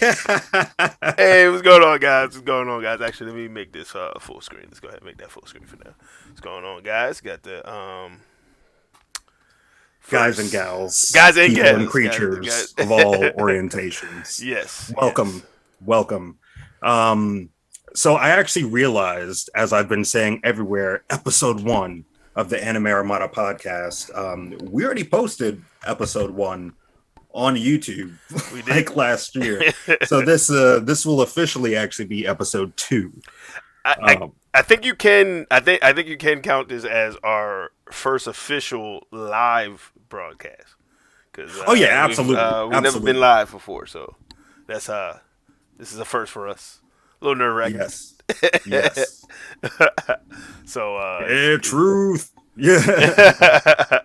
Hey, what's going on, guys? What's going on, guys? Actually, let me make this full screen. Let's go ahead and make that full screen for now. What's going on, guys? Got the Guys and first gals, guys and people and gals, creatures of all guys. orientations. Yes, Welcome, yes. welcome. Um, so I actually realized, as I've been saying everywhere, episode one of the Anime Armada podcast, we already posted episode one on YouTube We did. like last year. So this will officially actually be episode two. I, I Um, I think you can. I think you can count this as our first official live broadcast because oh yeah, absolutely, we've never been absolutely. live before, so that's this is a first for us. A little nerve wracking. Yes, yes. So Yeah, truth. Yeah. And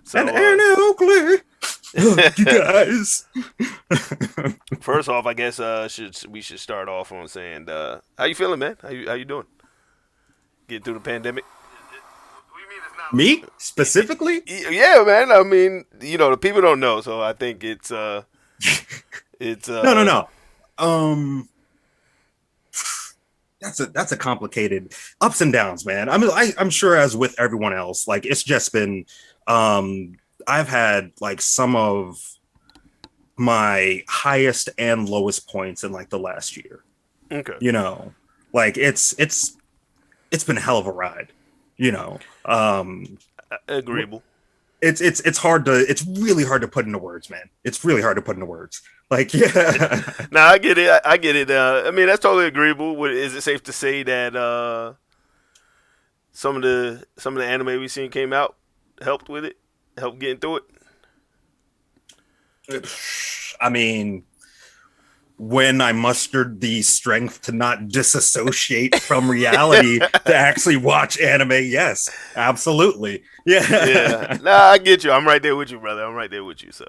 so Anna Oakley. You guys. first off, I guess we should start off on saying how you feeling, man? How you doing? Getting through the pandemic? Me specifically? Yeah, man. I mean, the people don't know, so I think it's No, no, no. Um, that's a complicated ups and downs, man. I'm sure as with everyone else, like it's just been I've had like some of my highest and lowest points in like the last year. okay. You know, like it's been a hell of a ride. You know, Agreeable. it's hard to it's really hard to put into words, man. It's really hard to put into words. Like, yeah. Now I get it. I get it. I mean, that's totally agreeable. Is it safe to say that some of the anime we seen came out helped with it, helped getting through it? I mean, when I mustered the strength to not disassociate from reality to actually watch anime, yes, absolutely. Yeah. Yeah. Nah, I get you. I'm right there with you, brother. I'm right there with you. So,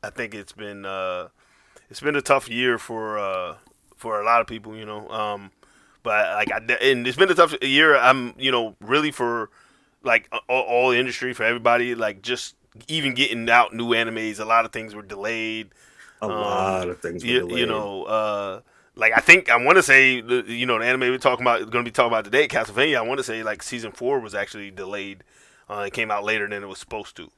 I think it's been a tough year for a lot of people, but like and it's been a tough year. I'm really for like all the industry, for everybody, like just even getting out new animes. A lot of things were delayed. A lot of things were You delayed. know, like I think I want to say the anime we're talking about going to be talking about today, Castlevania. I want to say like season 4 was actually delayed. It came out later than it was supposed to,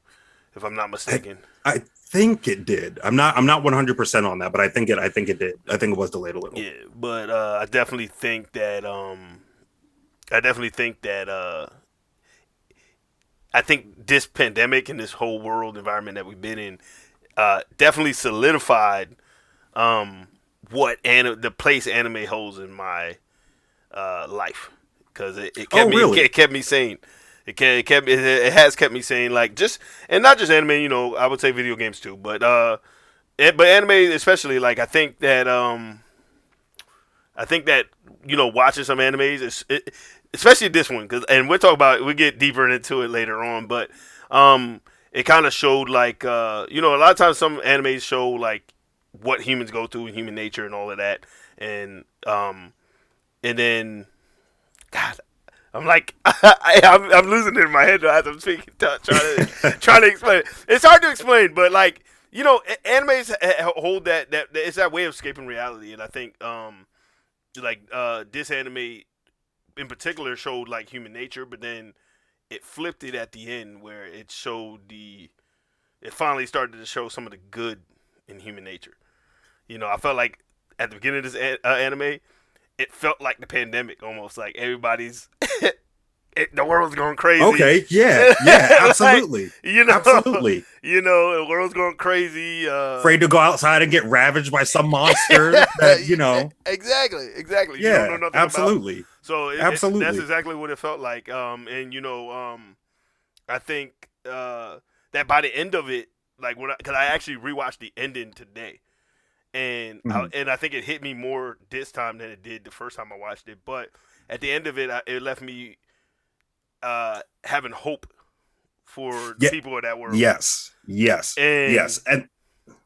if I'm not I, mistaken. I think it did. I'm not 100% on that, but I think it did. I think it was delayed a little. Yeah, but I definitely think that I definitely think that I think this pandemic and this whole world environment that we've been in definitely solidified the place anime holds in my life, because it Oh, kept me really? it kept me sane. It has kept me sane, like just, and not just anime. I would say video games too, but but anime especially. Like I think that watching some animes, especially this one, and we get deeper into it later on, but it kind of showed like a lot of times some animes show like what humans go through and human nature and all of that, and then God, I'm like I'm losing it in my head as I'm speaking, trying to explain it. It's hard to explain, but like animes hold that it's that way of escaping reality, and I think this anime in particular showed like human nature, but then it flipped it at the end where it finally started to show some of the good in human nature. I felt like at the beginning of this anime, it felt like the pandemic almost, like everybody's the world's going crazy. Okay. Yeah. Yeah. Like, Absolutely. you know, Absolutely. the world's going crazy. Afraid to go outside and get ravaged by some monster that. Exactly. You don't know Yeah. nothing about. Absolutely. So that's Absolutely. exactly what it felt like. I think that by the end of it, like because I actually rewatched the ending today, and Mhm. I think it hit me more this time than it did the first time I watched it. But at the end of it, it left me having hope for the Yeah. people of that world, Yes. Yes. and Yes. And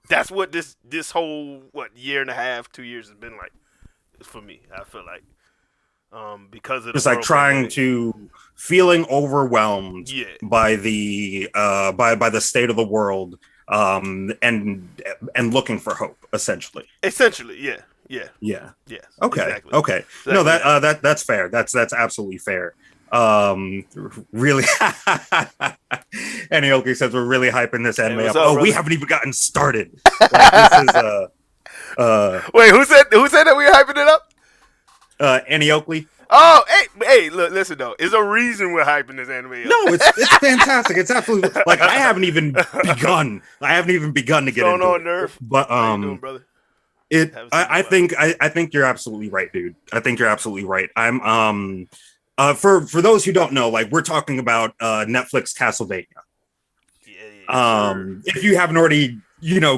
that's what this whole year and a half, 2 years has been like for me. I feel like because of the just like world trying pandemic. to feeling overwhelmed Yeah, by the state of the world, and looking for hope, essentially. Essentially, yeah, yeah, Yeah. yes, Okay. exactly, Okay. No, exactly that. that's fair. That's absolutely fair. Really. Anioki says we're really hyping this Hey, anime what's up. up, Oh, we brother? haven't even gotten started. Like this is uh Wait, who said that we were hyping it up? Anioki. Oh, hey, look, listen though. There's a reason we're hyping this anime up. No, it's fantastic. It's absolutely like I haven't even begun. I haven't even begun to What's get going into on, it. Nerf? But How you doing, brother? it Haven't seen you in a while. I think you're absolutely right, dude. I think you're absolutely right. I'm for those who don't know, like we're talking about Netflix Castlevania. Yeah, yes, sir. If you haven't already,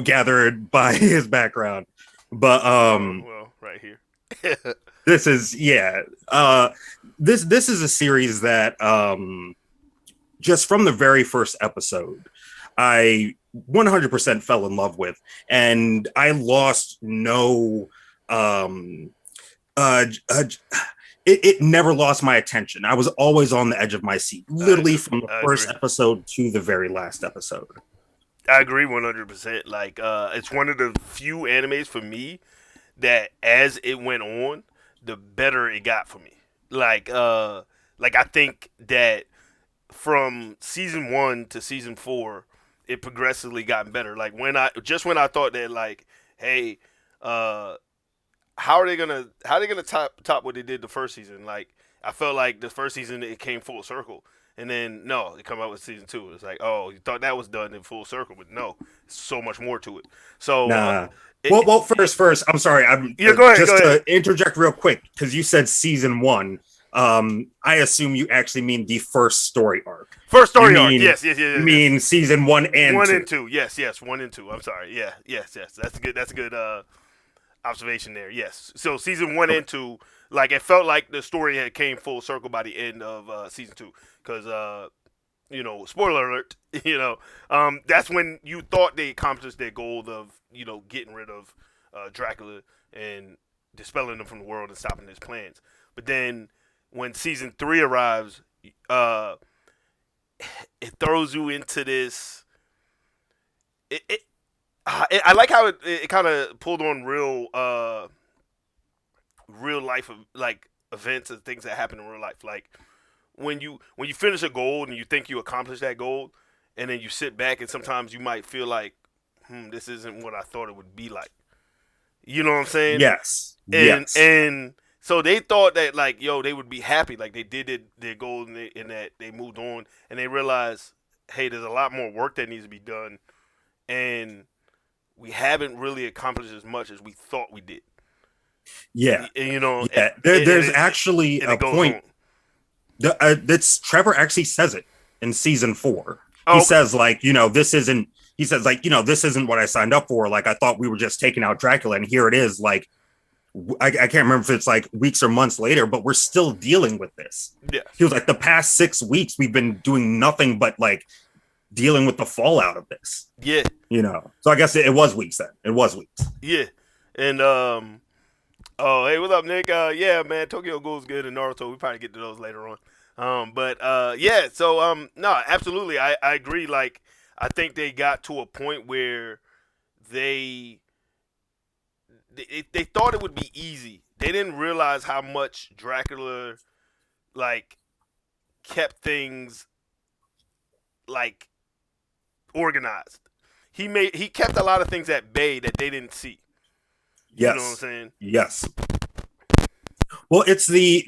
gathered by his background. But Well, right here. this is this is a series that just from the very first episode I 100% fell in love with, and I lost no um uh, uh it never lost my attention. I was always on the edge of my seat, literally from the I first agree. episode to the very last episode. I agree 100%. Like, it's one of the few animes for me that as it went on, the better it got for me. Like I think that from season 1 to season 4, it progressively gotten better. Like when I thought that like, hey, uh, how are they gonna top what they did the first season? Like I felt like the first season it came full circle, and then no, they come out with season 2. It's like, oh, you thought that was done in full circle, but no, so much more to it. So Nah. it, First, I'm sorry. I'm yeah, go ahead, just go ahead. to interject real quick because you said season one. I assume you actually mean the first story arc. First You story arc, mean yes, yes, yes, you yes, yes. mean season one and One two. and two, yes, yes, one and two. I'm sorry, yeah, yes, yes. That's a good. That's a good observation there. Yes. So season one Okay. and two, like it felt like the story had came full circle by the end of season two, because spoiler alert, that's when you thought they accomplished their goal of getting rid of Dracula and dispelling him from the world and stopping his plans. But then when season three arrives, uh, it throws you into this. I like how it kind of pulled on real life of like events and things that happen in real life. Like when you finish a goal and you think you accomplished that goal, and then you sit back and sometimes you might feel like, this isn't what I thought it would be like. You know what I'm saying? Yes. Yes. And so they thought that like they would be happy, like they did their goal and that they moved on, and they realized, hey, there's a lot more work that needs to be done, and we haven't really accomplished as much as we thought we did. Yeah. And, Yeah. and There's actually and a it goes point. on. That's Trevor actually says it in season four. He Oh, okay. says like, this isn't. He says like, this isn't what I signed up for. Like I thought we were just taking out Dracula, and here it is. Like I can't remember if it's like weeks or months later, but we're still dealing with this. He Yes. was like, the past 6 weeks we've been doing nothing but like dealing with the fallout of this. Yeah. So I guess it was weeks then. It was weeks. Yeah. And oh, hey, what's up, Nick? Yeah, man, Tokyo Ghoul's good and Naruto. We probably get to those later on. But yeah. So no, absolutely, I agree. Like, I think they got to a point where they they thought it would be easy. They didn't realize how much Dracula like kept things like organized. He kept a lot of things at bay that they didn't see. You know what I'm Yes. saying? Yes. Well, the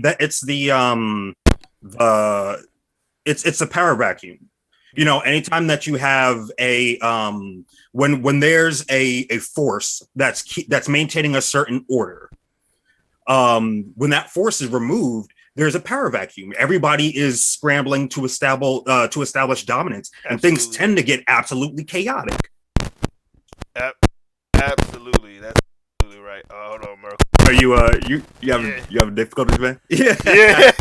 it's a power vacuum. Anytime that you have a when there's a force that's maintaining a certain order, when that force is removed, there's a power vacuum. Everybody is scrambling to establish dominance, and things Absolutely. tend to get absolutely chaotic. Absolutely. That's absolutely right. Hold on, Merkel. Are you have Yeah. you have difficulties, man? Yeah. Yeah.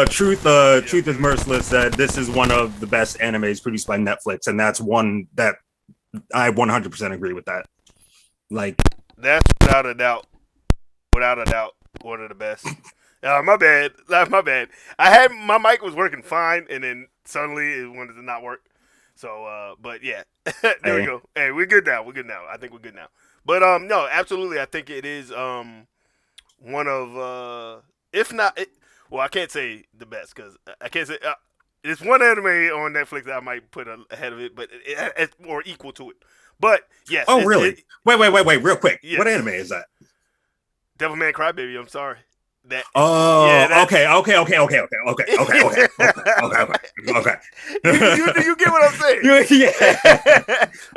Truth is merciless. That this is one of the best animes produced by Netflix, and that's one that I 100% agree with that. Like, That's without a doubt. Without a doubt, one of the best. My bad. My bad. I had my mic was working fine, and then suddenly it wanted to not work. So, but yeah, there we Hey, go. Hey, we're good now. We're good now. I think we're good now. But no, absolutely. I think it is one of if not, well, I can't say the best because I can't say it's one anime on Netflix that I might put ahead of it, but it's or equal to it. But yes, oh, really? Wait, real quick. What yes, anime is that? Devilman Crybaby. I'm sorry. That yeah, Oh, that okay. you get what I'm saying? Yeah.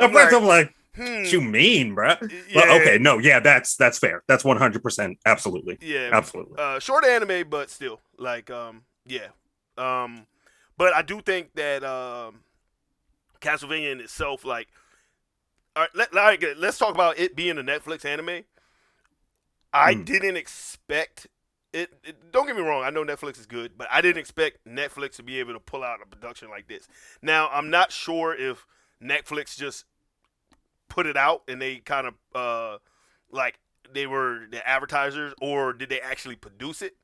At I'm first, like, I'm like, what hmm, you mean, bruh? But yeah, okay, no, yeah, that's fair. That's 100%. Absolutely, yeah, absolutely. short anime, but still, like, yeah, um, but I do think that Castlevania in itself, like, all right, let's talk about it being a Netflix anime. I Mm. didn't expect don't get me wrong. I know Netflix is good, but I didn't expect Netflix to be able to pull out a production like this. Now, I'm not sure if Netflix just put it out and they kind of like they were the advertisers, or did they actually produce it?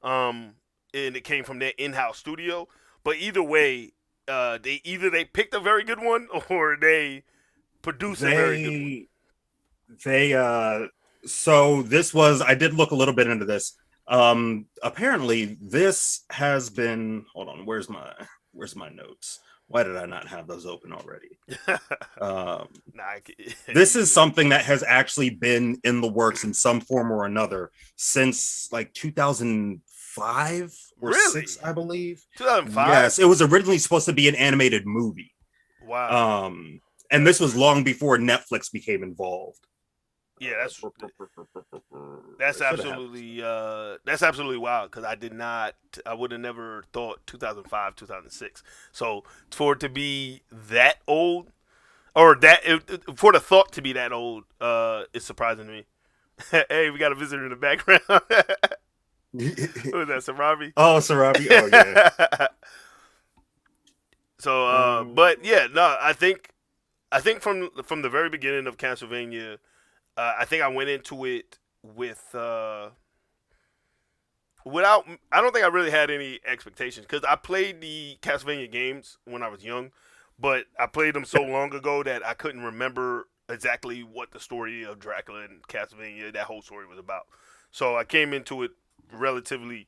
Um, and it came from their in-house studio. But either way, they picked a very good one or they produced a very good one. They they so this was I did look a little bit into this. Apparently this has been hold on, where's my notes? Why did I not have those open already? Um Nah, this you is good. something that has actually been in the works in some form or another since like 2005 or Really? 6, I believe. 2005? Yes, it was originally supposed to be an animated movie. Wow. Um, and That's this was crazy. long before Netflix became involved. Yeah, I should have that's absolutely wild because I would have never thought 2005 2006. So for it to be that old, or for the thought to be that old, is surprising to me. Hey, we got a visitor in the background. this. Who is that, Sarabi? Oh, Sarabi. Oh, yeah. So, Um, but yeah, no, I think from the very beginning of Castlevania, I think I went into it with without. I don't think I really had any expectations because I played the Castlevania games when I was young, but I played them so long ago that I couldn't remember exactly what the story of Dracula and Castlevania, that whole story, was about. So I came into it relatively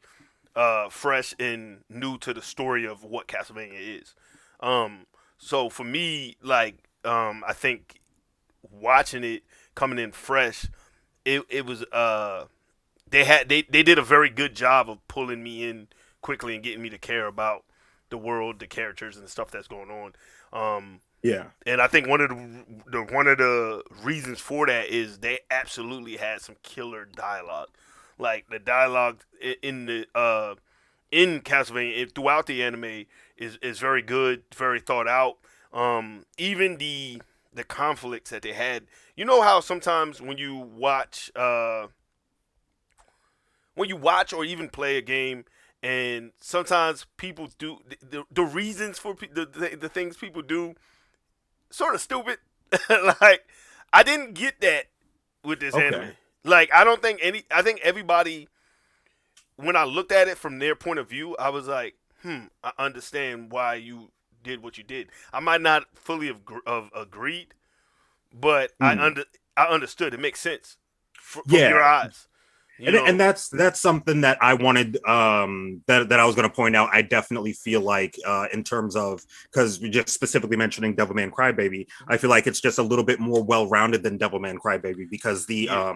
fresh and new to the story of what Castlevania is. Um, so for me, like, I think watching it coming in fresh, it was they did a very good job of pulling me in quickly and getting me to care about the world, the characters, and the stuff that's going on. Um, yeah. and I think one of the reasons for that is they absolutely had some killer dialogue. Like the dialogue in the in Castlevania throughout the anime is very good, very thought out. Even the conflicts that they had. You know how sometimes when you watch or even play a game, and sometimes people do the reasons for the things people do sort of stupid. Like I didn't get that with this anime. Okay. Like I don't think any. I think everybody, when I looked at it from their point of view, I was like, I understand why you did what you did. I might not fully have agreed, but Mm. I understood. It makes sense from your Yeah. eyes. You And know. that's something that I wanted that I was going to point out. I definitely feel like in terms of because we just specifically mentioning Devilman Crybaby, I feel like it's just a little bit more well-rounded than Devilman Crybaby because the Yeah.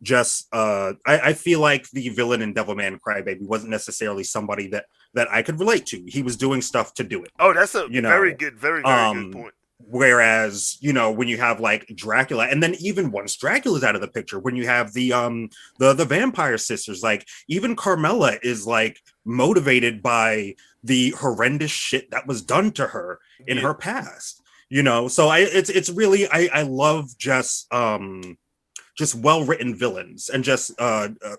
just I feel like the villain in Devilman Crybaby wasn't necessarily somebody that I could relate to. He was doing stuff to do it, Oh, that's a you know. very good Um, point. Whereas, when you have like Dracula, and then even once Dracula's out of the picture, when you have the vampire sisters, like even Carmela is like motivated by the horrendous shit that was done to her in Yeah. her past. So it's really I love just well written villains and just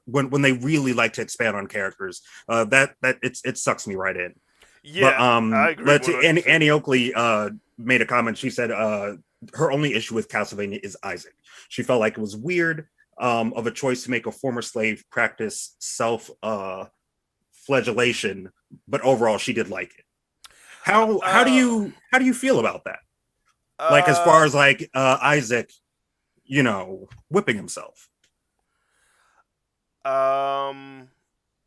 when they really like to expand on characters that it sucks me right in. But Yeah, I agree let's 100%. Annie Oakley made a comment. She said her only issue with Castlevania is Isaac. She felt like it was weird. of a choice to make a former slave practice self flagellation, but overall she did like it. Uh, How do you feel about that? Like as uh, far as like Isaac, whipping himself. um,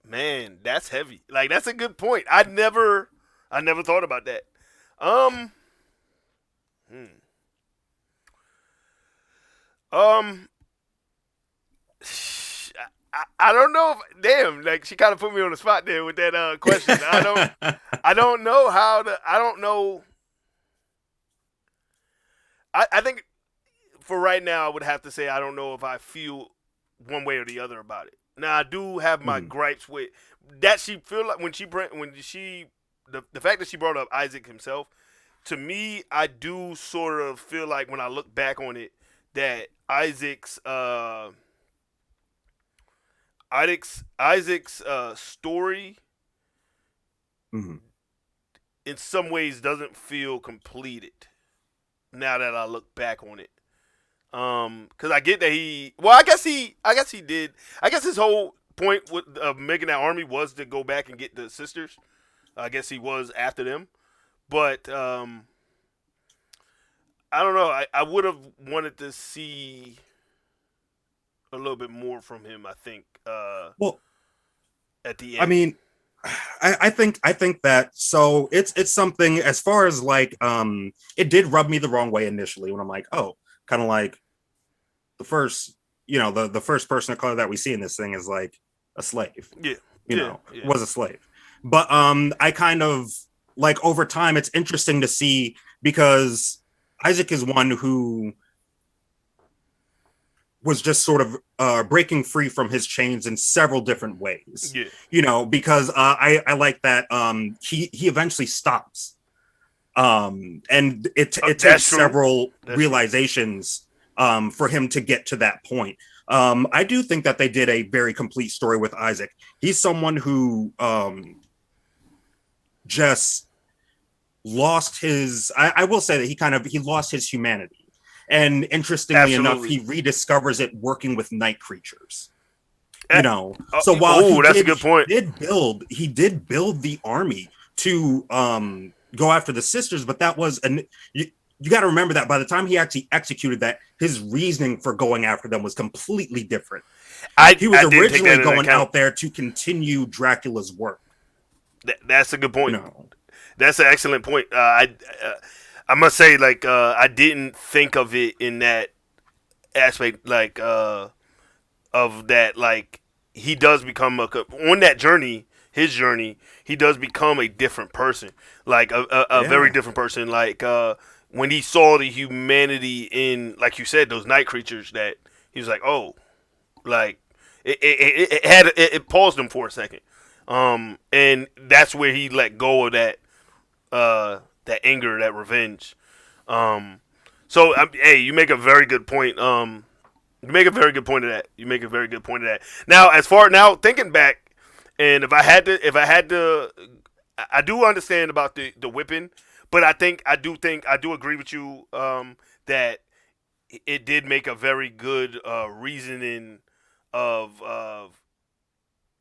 man, that's heavy. Like that's a good point. I never thought about that. Um, hmm. um, I don't know. Damn, like she kind of put me on the spot there with that question. I don't know how to. I don't know. I think for right now, I would have to say I don't know if I feel one way or the other about it. Now I do have my Mhm. gripes with that. She feel like the fact that she brought up Isaac himself. To me, I do sort of feel like when I look back on it that Isaac's story Mhm. in some ways doesn't feel completed now that I look back on it. Because I get that I guess he did. I guess his whole point with making that army was to go back and get the sisters. I guess he was after them, but I don't know. I would have wanted to see a little bit more from him. I think Well, at the I end. mean, I think that so it's something as far as like it did rub me the wrong way initially when I'm like, oh, kind of like the first, the first person of color that we see in this thing is like a slave, Yeah, yeah, yeah. was a slave. But I kind of like over time it's interesting to see because Isaac is one who was just sort of breaking free from his chains in several different ways. Yeah. Because I like that he eventually stops, and it That's takes true. several That's true. realizations for him to get to that point. I do think that they did a very complete story with Isaac. He's someone who just lost his. I will say that he lost his humanity, and interestingly enough, Absolutely. he rediscovers it working with night creatures. Eh, So while oh, that's a good point. he did build the army to go after the sisters, but that was an you got to remember that by the time he actually executed that, his reasoning for going after them was completely different. He was I didn't take originally that into going account. out there to continue Dracula's work. That's a good You point. know, That's an excellent point. I must say, like, I didn't think of it in that aspect, like, of that, like, he does become on that journey, his journey, he does become a different person, like a very yeah, different person. Like, when he saw the humanity in, like you said, those night creatures, that he was like, oh, like, it paused him for a second. And that's where he let go of that anger, that revenge. Um, so hey, you make a very good point. You make a very good point of that. You make a very good point of that. Now, as far now thinking back, and if I had to, I do understand about the whipping, but I do agree with you that it did make a very good reasoning of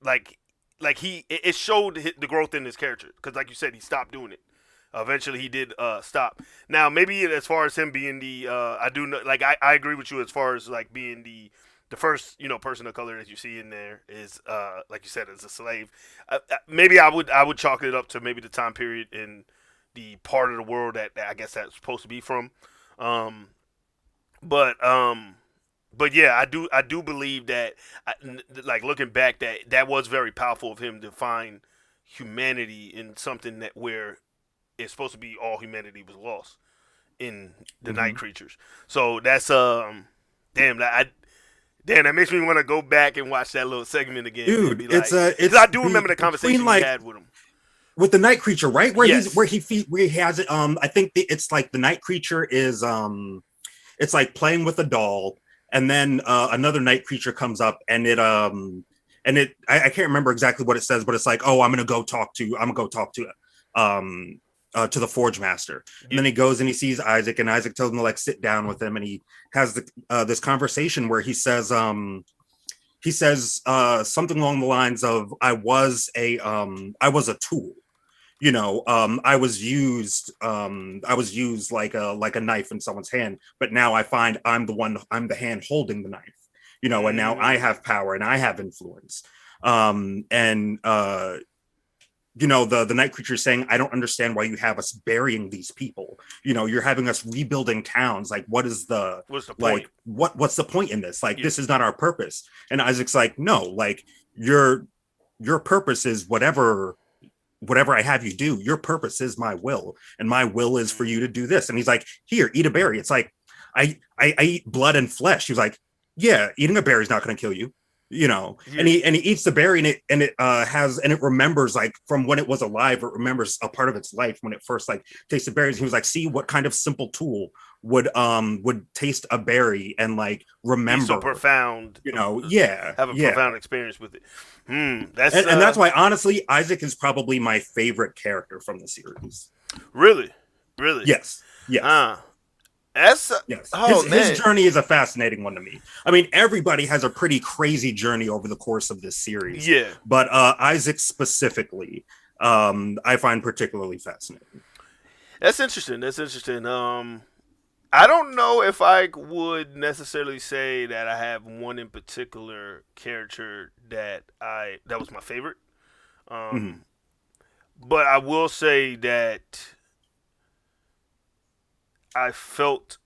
like it showed the growth in his character because like you said he stopped doing it. Eventually he did stop. Now maybe as far as him being the I do know, like I agree with you as far as like being the first person of color that you see in there is like you said, as a slave. Maybe I would chalk it up to maybe the time period in the part of the world that I guess that's supposed to be from. Um, but yeah, I do believe that, like looking back, that was very powerful of him to find humanity in something that where it's supposed to be all humanity was lost in the night mm-hmm. creatures. So that's damn that makes me want to go back and watch that little segment again and Dude, be like, because it's I do remember the between conversation we like had with him. with the night creature, right? Yes. Where he has it. I think it's like the night creature is it's like playing with a doll, and then another night creature comes up, and I can't remember exactly what it says, but it's like, oh, I'm gonna go talk to to the Forge Master. And Yeah. then he goes and he sees Isaac, and Isaac tells him to like sit down with him, and he has this conversation where he says something along the lines of, I was a tool. I was used like a knife in someone's hand, but now I find I'm the hand holding the knife, and now I have power and I have influence. And the night creature is saying, I don't understand why you have us burying these people. You're having us rebuilding towns. Like, what's the point? What's the point in this? Like, this is not our purpose. And Isaac's like, no, like your purpose is whatever I have you do. Your purpose is my will, and my will is for you to do this. And he's like, here, eat a berry. It's like, I eat blood and flesh. He's like, yeah, eating a berry is not going to kill you. Yeah. And he eats the berry, and it remembers, like, from when it was alive, it remembers a part of its life when it first like tasted berries. He was like, see what kind of simple tool would taste a berry and like remember. Be so profound, have a profound experience with it. That's why, honestly, Isaac is probably my favorite character from the series. Really? Yes. Yes. His journey is a fascinating one to me. I mean, everybody has a pretty crazy journey over the course of this series. Yeah. But Isaac specifically, I find particularly fascinating. That's interesting. I don't know if I would necessarily say that I have one in particular character that was my favorite. But I will say that I felt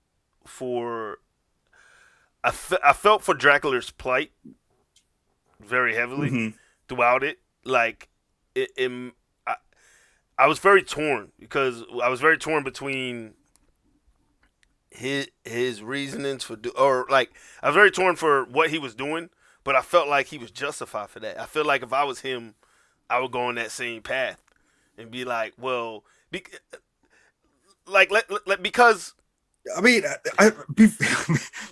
for Dracula's plight very heavily throughout it. Like, I was very torn because I was very torn between his reasonings I was very torn for what he was doing, but I felt like he was justified for that. I feel like if I was him, I would go on that same path and be like, well, because I mean,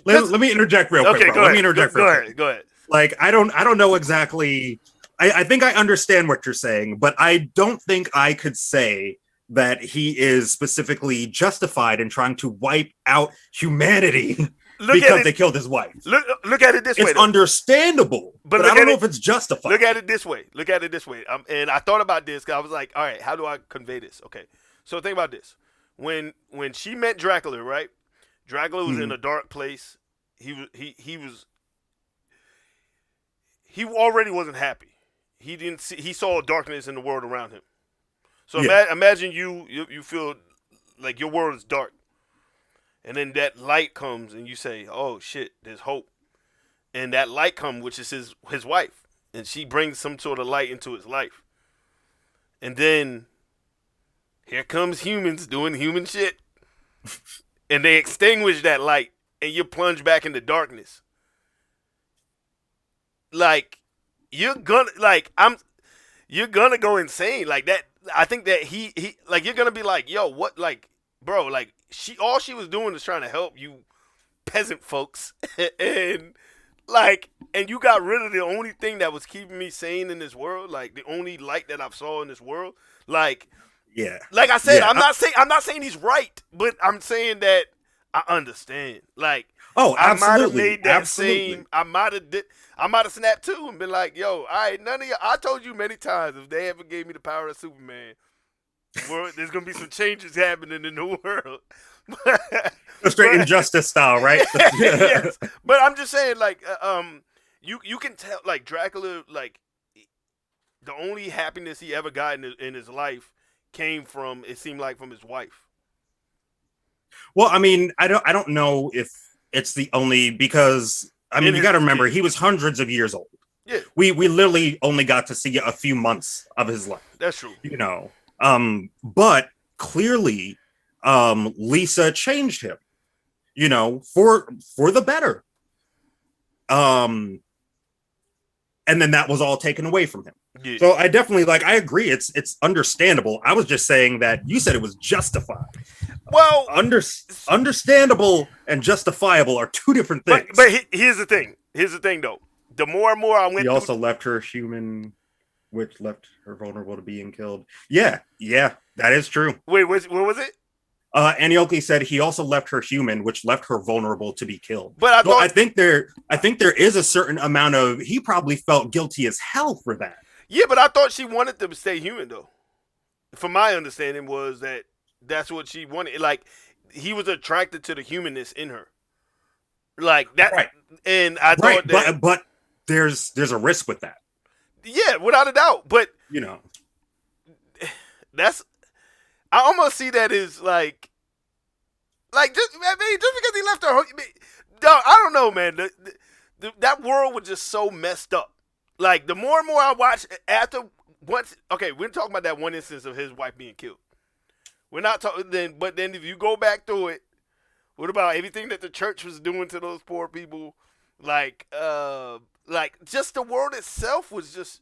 let me interject real quick. Let me interject. Go ahead. Like, I don't know exactly. I think I understand what you're saying, but I don't think I could say that he is specifically justified in trying to wipe out humanity because they killed his wife. Look at it this way. It's understandable, but I don't know if it's justified. Look at it this way. And I thought about this because I was like, all right, how do I convey this? Okay, so think about this. When she met Dracula, right? Dracula was in a dark place. He already wasn't happy. He saw darkness in the world around him. So imagine you feel like your world is dark, and then that light comes, and you say, "Oh shit, there's hope." And that light comes, which is his wife, and she brings some sort of light into his life. And then here comes humans doing human shit, and they extinguish that light, and you plunge back into darkness. Like, you're gonna go insane like that. I think that he like, you're gonna be like, yo, what, like, bro, like, all she was doing is trying to help you peasant folks, and you got rid of the only thing that was keeping me sane in this world, like the only light that I've saw in this world. Like I said, I'm not saying he's right, but I'm saying that I understand. Like, oh, I absolutely, might have made that I might have snapped too and been like, yo, all right, none of y'all. I told you many times, if they ever gave me the power of Superman, there's gonna be some changes happening in the world. Straight injustice style, right? Yes, but I'm just saying, like, you can tell, like, Dracula, like, the only happiness he ever got in his life came from, it seemed like, from his wife. Well, I mean, I don't know if it's the only, because I mean, you got to remember, he was hundreds of years old. Yeah, we literally only got to see a few months of his life. That's true. But clearly, Lisa changed him, for the better. And then that was all taken away from him. Yeah. So I definitely, like, I agree. It's understandable. I was just saying that you said it was justified. Well, understandable and justifiable are two different things. But here's the thing. Though. The more and more I went, he also left her human, which left her vulnerable to being killed. Yeah, That is true. Wait, what was it? Anioki said he also left her human, which left her vulnerable to be killed. But I Though thought, I think there is a certain amount of he probably felt guilty as hell for that. yeah, but I thought she wanted to stay human though. From my understanding, was that that's what she wanted. Like he was attracted to the humanness in her, like that. Right, And I right, thought that, but there's a risk with that. yeah, without a doubt. But You know, that's I almost see that as like just I mean just because he left her, dog, I don't know, man. That world was just so messed up. Like the more and more I watch after once, okay, we're talking about that one instance of his wife being killed. We're not talking then, but then if you go back through it, what about everything that the church was doing to those poor people? Like just the world itself was just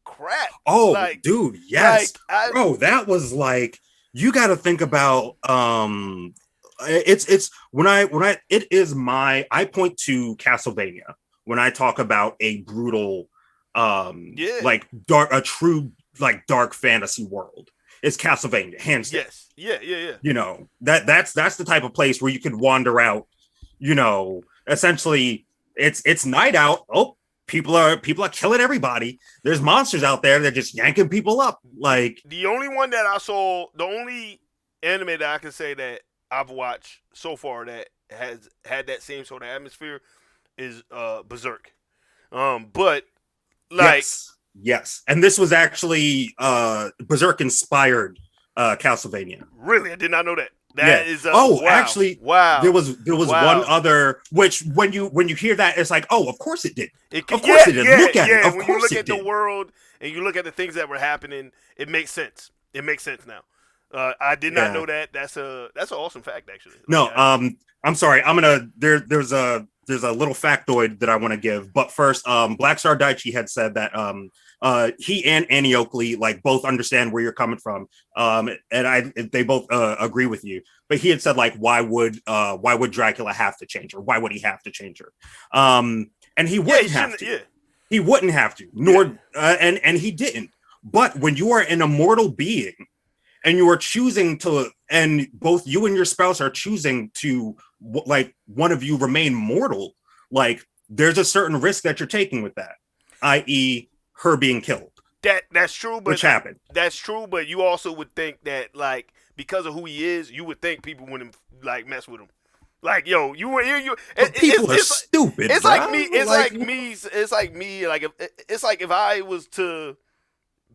crap. oh, Like, dude, yes, like I bro, that was like you got to think about it's when I it is my I point to Castlevania when I talk about a brutal yeah. like dark a true like dark fantasy world. It's Castlevania, hands down. Yes. Yeah. Yeah. Yeah. You know, that's the type of place where you could wander out, you know, essentially it's night out. Oh, people are killing everybody. There's monsters out there that are just yanking people up. Like The only one that I saw, the only anime that I can say that I've watched so far that has had that same sort of atmosphere is Berserk. But like yes, yes. And this was actually Berserk inspired Castlevania. really, I did not know that. Yeah. That is Oh, wow, actually, wow, there was one wow. other which when you hear that, it's like, oh, of course it did. It Of yeah, course it did. yeah, Look at it. yeah. Of When you course look it at the did. world and you look at the things that were happening, it makes sense. It makes sense now. I did not Yeah. know that. That's an awesome fact, actually. No, I'm sorry. I'm gonna there's a little factoid that I want to give, but first, Black Star Daichi had said that he and Annie Oakley like both understand where you're coming from, and they both agree with you. But he had said like, why would Dracula have to change her? Why would he have to change her? And he Yeah, he wouldn't have shouldn't. to. Yeah, He wouldn't have to, yeah, nor and he didn't. But when you are an immortal being and you are choosing to and both you and your spouse are choosing to like one of you remain mortal, like there's a certain risk that you're taking with that, i.e. her being killed, that's true. But which happened. that's true. But you also would think that like because of who he is, you would think people wouldn't like mess with him. Like yo, But people are stupid, it's bro. like me. It's like me. It's like me. Like it's like if I was to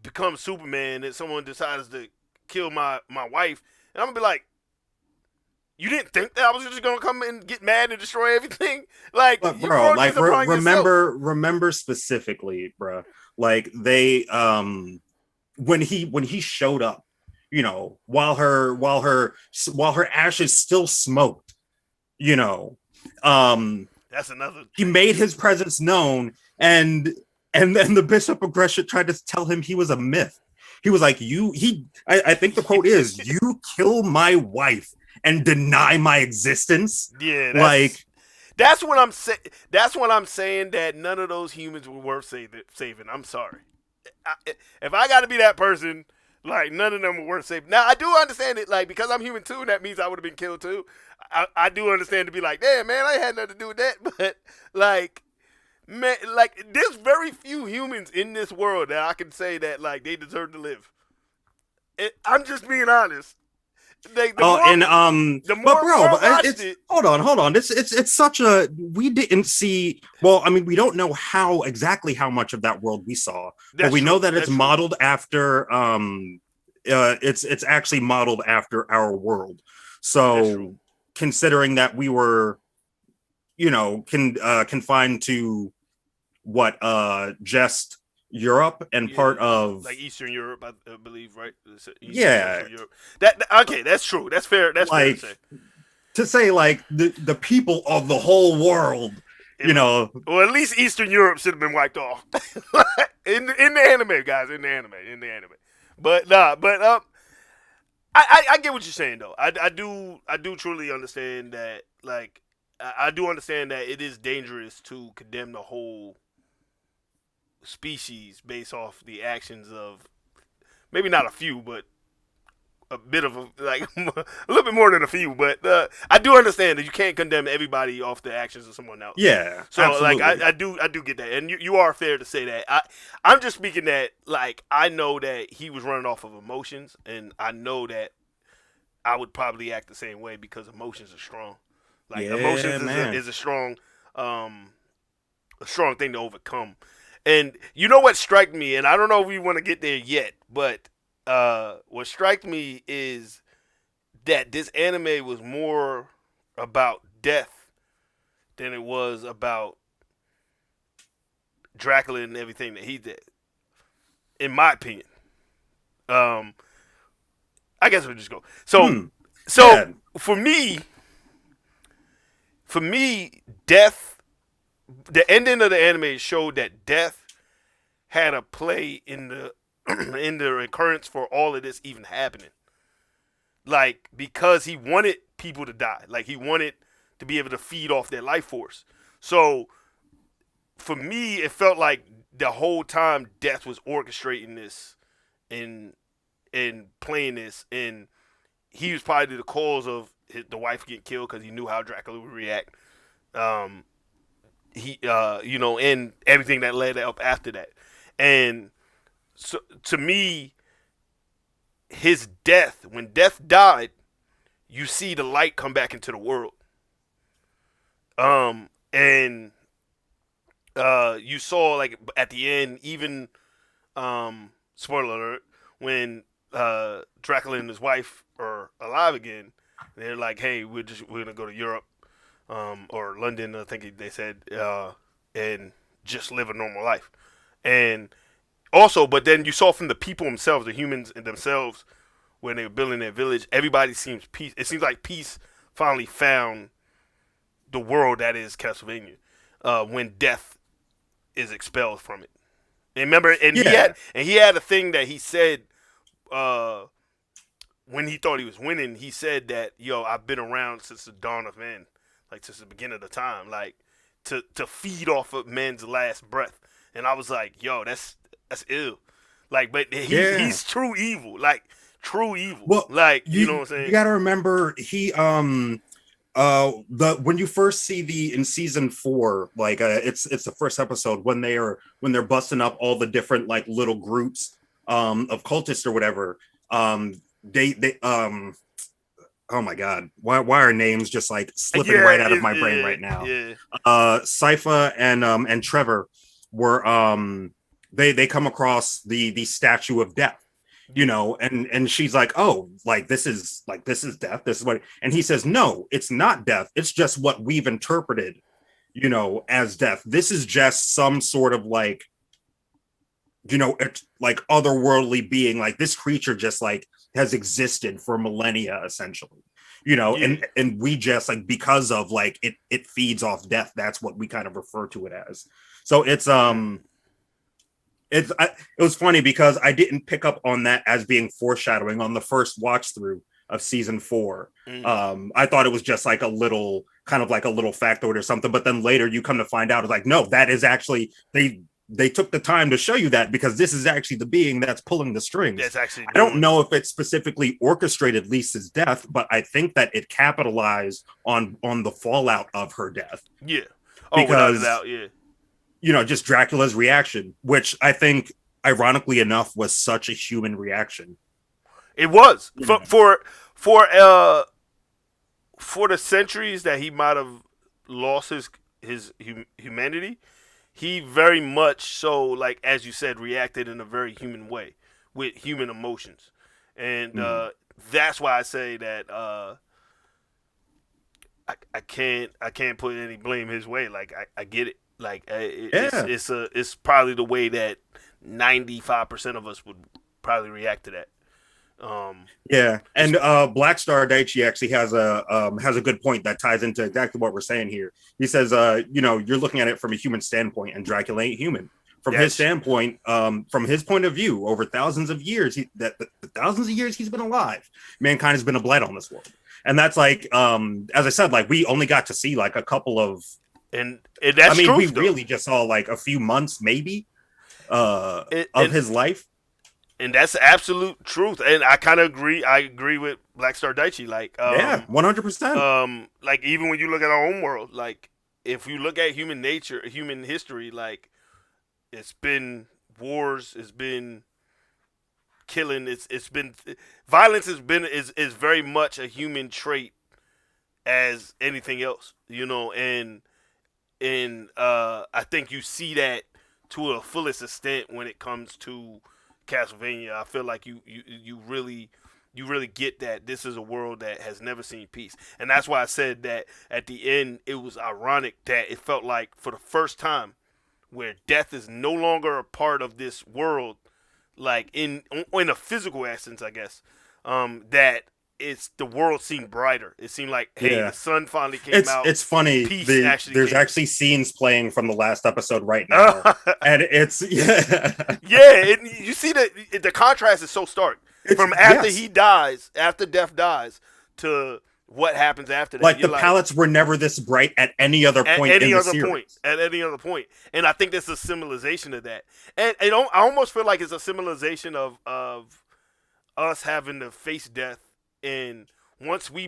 become Superman and someone decides to kill my wife, and I'm gonna be like, you didn't think that I was just gonna come and get mad and destroy everything? Like but you bro, brought like this upon yourself. remember specifically, bro. Like they when he showed up, you know, while her ashes still smoked, you know, That's another he thing. made his presence known, and then the Bishop of Gresham tried to tell him he was a myth. He was like, I think the quote is, you kill my wife and deny my existence. Yeah, Like, that's what I'm saying. That's what I'm saying. That none of those humans were worth saving. I'm sorry. If I got to be that person, like none of them were worth saving. Now I do understand it, like because I'm human too. That means I would have been killed too. I do understand to be like, damn man, I had nothing to do with that. But like, man, like there's very few humans in this world that I can say that like they deserve to live. I'm just being honest. Like oh, and the but more bro, I watched it's it, hold on. It's such a we didn't see. Well, I mean, we don't know exactly how much of that world we saw, but that's we know true. that it's That's true. modeled after it's actually modeled after our world. That's true. So considering that we were, you know, confined to what just Europe and Yeah, part of like Eastern Europe, I believe, right? Eastern yeah, Central Europe. Okay, that's true. That's fair. That's fair to like say. to say like the people of the whole world, you know, Or at least Eastern Europe should have been wiped off in the anime, guys. In the anime. But nah, but I get what you're saying though. I do truly understand that. Like I do understand that it is dangerous to condemn the whole species based off the actions of maybe not a few, but a bit of a little bit more than a few, but I do understand that you can't condemn everybody off the actions of someone else. Yeah, So like absolutely. I do get that, and you are fair to say that. I'm just speaking that like I know that he was running off of emotions, and I know that I would probably act the same way because emotions are strong. Like Yeah, emotions man. is um a strong thing to overcome. And you know what struck me, and I don't know if we want to get there yet, but what struck me is that this anime was more about death than it was about Dracula and everything that he did, in my opinion. Um, I guess we'll just go. Hmm. So Yeah. for me, death. The ending of the anime showed that death had a play in the in the recurrence for all of this even happening. Like because he wanted people to die, like he wanted to be able to feed off their life force. So for me, it felt like the whole time death was orchestrating this and playing this, and he was probably the cause of the wife getting killed because he knew how Dracula would react. Um, and everything that led up after that, and so to me, his death, when death died, you see the light come back into the world. And you saw like at the end, even spoiler alert, when Dracula and his wife are alive again, they're like, "Hey, we're gonna go to Europe or London," I think they said, and just live a normal life. And also, but then you saw from the people themselves, the humans themselves, when they were building their village, everybody seems peace. It seems like peace finally found the world that is Castlevania when death is expelled from it. And remember, Yeah. and he had a thing that he said uh, when he thought he was winning. He said that, "Yo, I've been around since the dawn of man, like since the beginning of the time, like to feed off of man's last breath." And I was like, "Yo, that's ill." Like, but Yeah. he's true evil, like true evil, Well, like you know you what I'm you saying? got to remember he the when you first see the in season 4, like it's the first episode when they're busting up all the different like little groups of cultists or whatever. They oh my god, why are names just like slipping Yeah, right out of my brain yeah, right now? yeah, Sypha and Trevor were they come across the statue of death, you yeah, know, and she's like, oh, this is death, this is what, and he says, no, it's not death, it's just what we've interpreted, you know, as death. This is just some sort of like, you know, it's like otherworldly being, like this creature just like has existed for millennia essentially, you know, yeah. and we just like, because of like it feeds off death, that's what we kind of refer to it as. So Mm, it was funny because I didn't pick up on that as being foreshadowing on the first watch through of season 4. mm. I thought it was just like a little kind of like a little factoid or something, but then later you come to find out it's like, no, that is actually they took the time to show you that because this is actually the being that's pulling the strings. That's actually I don't doing it. know if it specifically orchestrated Lisa's death, but I think that it capitalized on the fallout of her death Yeah. Oh, without a because, doubt. Yeah. you know, just Dracula's reaction, which I think ironically enough was such a human reaction. It was You know? for uh for the centuries that he might have lost his humanity. He very much so, like as you said, reacted in a very human way with human emotions, and Mm. that's why I say that I can't put any blame his way. Like I get it. Like Yeah. it's probably the way that 95% of us would probably react to that. Yeah, It's and Black Star Daichi actually has a good point that ties into exactly what we're saying here. He says, you know, you're looking at it from a human standpoint, and Dracula ain't human. From his that's standpoint, from his point of view, over thousands of years, the thousands of years he's been alive, mankind has been a blight on this world, and that's like, as I said, like we only got to see like a couple of, and I that's mean, we truth though. really just saw like a few months maybe It, of his life. and that's absolute truth. And I kind of agree. I agree with Black Star Daichi. Yeah, 100%. Like even when you look at our own world, like if you look at human nature, human history, like it's been wars, it's been killing, it's been violence has been is very much a human trait as anything else, you know, and I think you see that to a fullest extent when it comes to Castlevania. I feel like you really get that this is a world that has never seen peace, and that's why I said that at the end it was ironic that it felt like for the first time where death is no longer a part of this world, like in a physical essence, I guess. That it's the world seemed brighter. It seemed like, hey, Yeah. the sun finally came out. It's funny. Peace actually There's came. actually scenes playing from the last episode right now, and it's yeah, Yeah, you see the contrast is so stark it's from after yes. he dies, after Death dies, to what happens after that. Like You're the like, palettes were never this bright at any other at point in any the other point, series. at any other point, and I think that's a symbolization of that. And I almost feel like it's a symbolization of us having to face death, and once we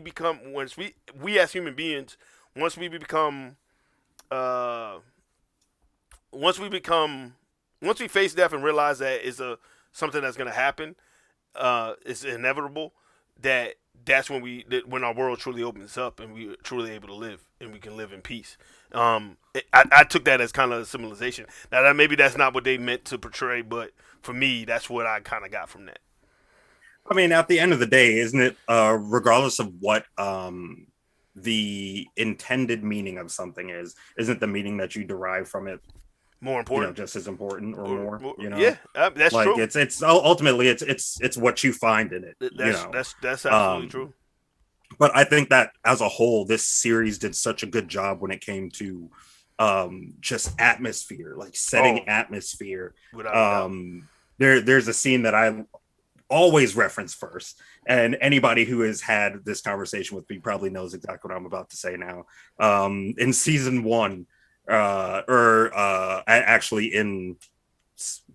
as human beings, once we become uh once we become once we face death and realize that it's a something that's going to happen, it's inevitable, that that's when when our world truly opens up and we're truly able to live and we can live in peace. I took that as kind of a symbolization. Now that maybe that's not what they meant to portray, but for me that's what I kind of got from that. I mean, at the end of the day, isn't it? Regardless of what the intended meaning of something is, isn't the meaning that you derive from it, More important. just as important or more? Yeah, that's Like true. it's ultimately it's what you find in it. That's absolutely Um, true. but I think that as a whole, this series did such a good job when it came to just atmosphere, like Oh, setting atmosphere. without a doubt. There's a scene that I always reference first, and anybody who has had this conversation with me probably knows exactly what I'm about to say now. In season one, actually in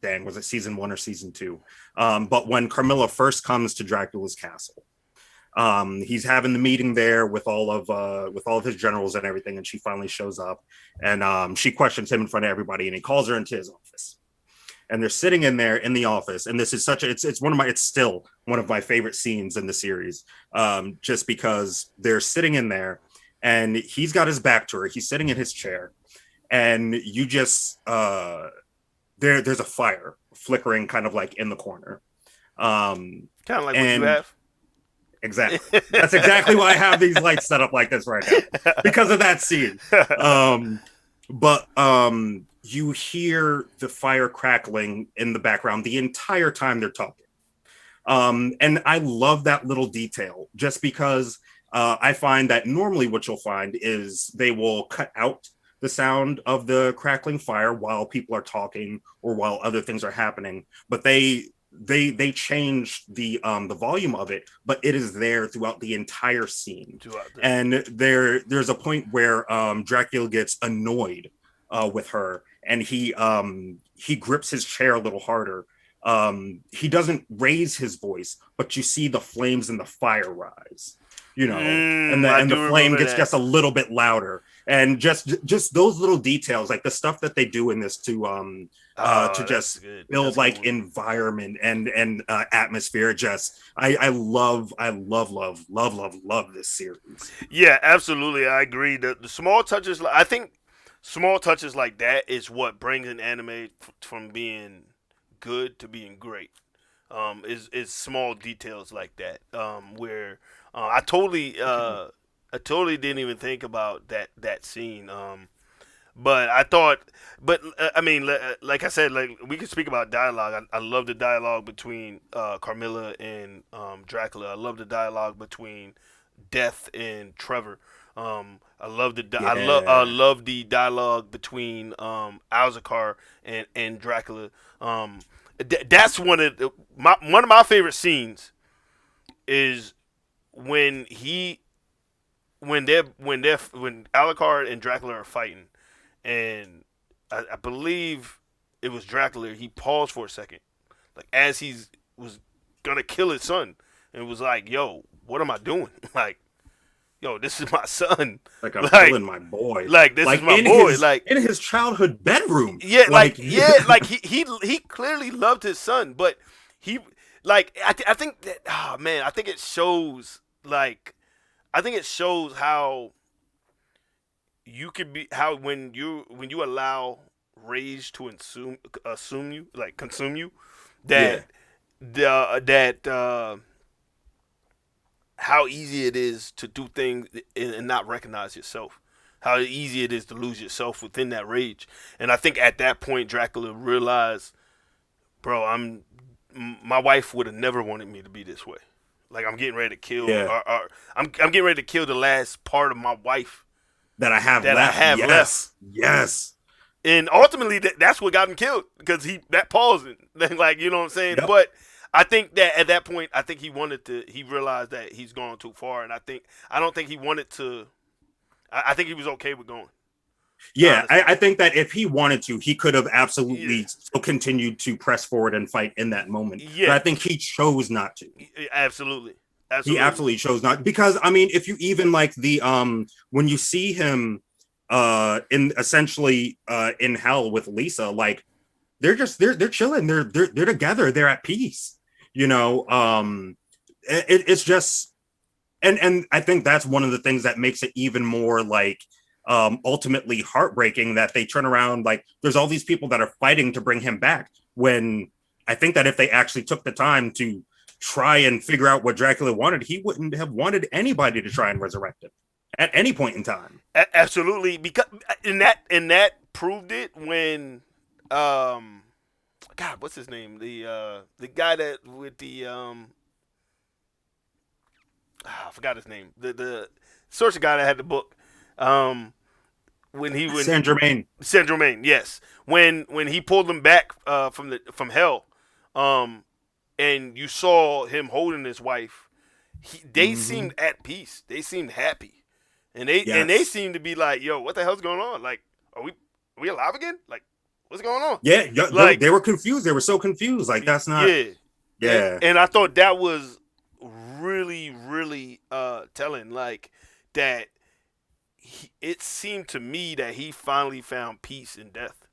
dang, was it season one or season two? But when Carmilla first comes to Dracula's castle, he's having the meeting there with all of his generals and everything, and she finally shows up, and she questions him in front of everybody, and he calls her into his office. And they're sitting in there in the office, and this is it's still one of my favorite scenes in the series, just because they're sitting in there, and he's got his back to her. He's sitting in his chair, and you just there's a fire flickering kind of like in the corner, Kind of like what you and have. exactly. That's exactly why I have these lights set up like this right now, because of that scene. But you hear the fire crackling in the background the entire time they're talking. And I love that little detail just because I find that normally what you'll find is they will cut out the sound of the crackling fire while people are talking or while other things are happening, but they change the volume of it, but it is there throughout the entire scene. And there's a point where Dracula gets annoyed with her, and he grips his chair a little harder. He doesn't raise his voice, but you see the flames and the fire rise, and the flame gets just a little bit louder, and just those little details, like the stuff that they do in this to just build like cool environment and atmosphere. Just I love this series. Yeah, absolutely. I agree. The small touches, I think, small touches like that is what brings an anime from being good to being great. Is small details like that. Where I totally didn't even think about that scene. But I thought, but I mean, like I said, like we could speak about dialogue. I love the dialogue between Carmilla and Dracula. I love the dialogue between Death and Trevor. I love the dialogue between Alzakar and Dracula. That's one of my favorite scenes is when when Alucard and Dracula are fighting, and I believe it was Dracula. He paused for a second, like as he's was gonna kill his son, and was like, "Yo, what am I doing? Like, yo, this is my son. Like I'm Like, killing my boy. like this is Like my boy. Like, in his childhood bedroom. yeah, like Like yeah, like he clearly loved his son, but he like I think that man, I think it shows like I think it shows how you could be how when you allow rage to assume you like consume you that yeah, that how easy it is to do things and not recognize yourself. How easy it is to lose yourself within that rage. And I think at that point, Dracula realized, bro, my wife would have never wanted me to be this way. Like I'm getting ready to kill, yeah. I'm getting ready to kill the last part of my wife That I have that I left. have left. Yes. Yes. And ultimately, that's what got him killed because that paused it. Like you know what I'm saying. Yep. But I think that at that point, I think he realized that he's gone too far, and I don't think he wanted to. I think he was okay with going. Yeah, Honestly, I think that if he wanted to, he could have yeah, absolutely still continued to press forward and fight in that moment. But yeah, I think he chose not to. absolutely, He absolutely, absolutely chose not because I mean, if you even like the when you see him in essentially in hell with Lisa, like they're chilling, they're together, they're at peace. You know, it's just and I think that's one of the things that makes it even more like ultimately heartbreaking that they turn around like there's all these people that are fighting to bring him back when I think that if they actually took the time to try and figure out what Dracula wanted, he wouldn't have wanted anybody to try and resurrect him at any point in time. absolutely. Because and that proved it when God, what's his name? The guy that with the I forgot his name. The sorcerer guy that had the book. Um, when Saint Germain. Saint Germain, yes. When he pulled him back from hell, um, and you saw him holding his wife, they Mm-hmm. seemed at peace. They seemed happy, and they Yes. seemed to be like, "Yo, what the hell's going on? Like, are we alive again? Like, what's going on?" Yeah, Like, they were confused. They were so confused. Like that's not. yeah, and Yeah, and I thought that was really really telling. Like that, it seemed to me that he finally found peace in death,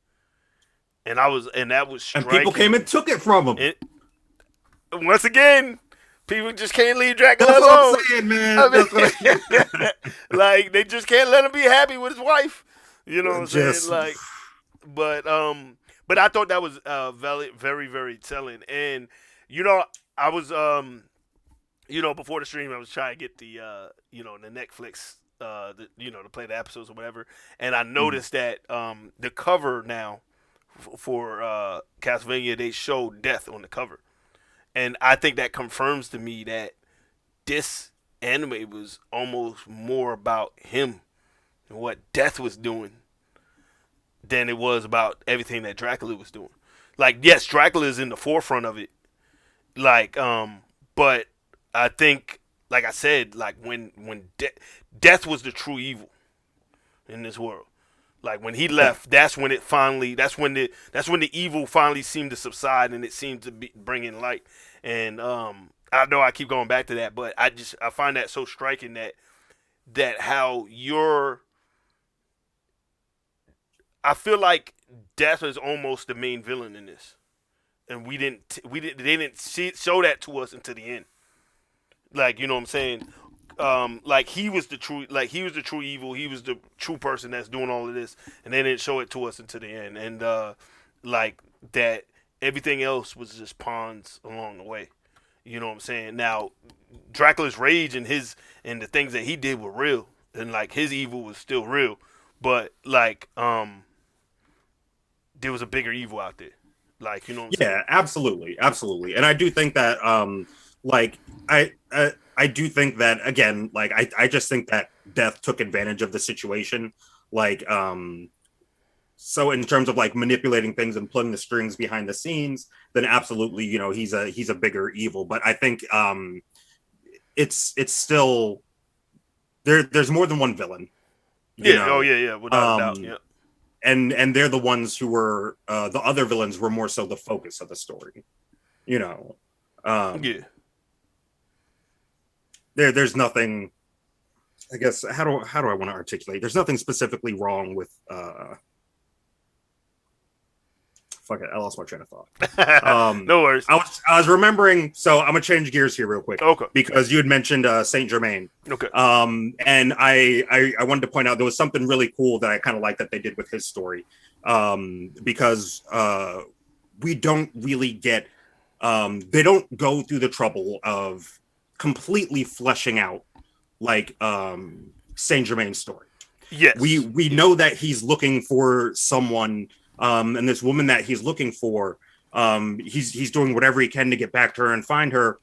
and that was and people came striking. and took it from him. And once again, people just can't leave Dracula That's what I'm alone. saying, man. I That's what mean, like they just can't let him be happy with his wife. You know what I'm saying? just. Like, but but I thought that was very very very telling. And you know, I was before the stream, I was trying to get the Netflix to play the episodes or whatever, and I Mhm. noticed that the cover now for Castlevania, they show death on the cover, and I think that confirms to me that this anime was almost more about him and what death was doing than it was about everything that Dracula was doing. Like, yes, Dracula is in the forefront of it, like but I think, like I said, like when death was the true evil in this world. Like when he Yeah, left, that's when the evil finally seemed to subside and it seemed to be bringing light. And I know I keep going back to that, but I find that so striking that how you're I feel like death is almost the main villain in this, and they didn't show that to us until the end. Like, you know what I'm saying? Like he was the true evil. He was the true person that's doing all of this, and they didn't show it to us until the end. And like that, everything else was just pawns along the way. You know what I'm saying? Now, Dracula's rage and the things that he did were real, and like his evil was still real, but like there was a bigger evil out there. Like, you know what I'm saying? yeah, absolutely, absolutely. And I do think that like I do think that again, like I just think that Death took advantage of the situation. Like so in terms of like manipulating things and pulling the strings behind the scenes, then absolutely, he's a bigger evil. But I think it's still there's more than one villain, you Yeah. Oh know. yeah. Yeah. Without a doubt. Um Yeah. and they're the ones who were the other villains were more so the focus of the story, you know. Um, Yeah. there's nothing. I guess how do I want to articulate? There's nothing specifically wrong with fuck it, I lost my train of thought. No worries. I was remembering, so I'm gonna change gears here real quick Okay. because you had mentioned Saint Germain. Okay. And I wanted to point out there was something really cool that I kind of like that they did with his story. Because we don't really get they don't go through the trouble of completely fleshing out like Saint Germain's story. Yes. We know that he's looking for someone, and this woman that he's looking for, he's doing whatever he can to get back to her and find her.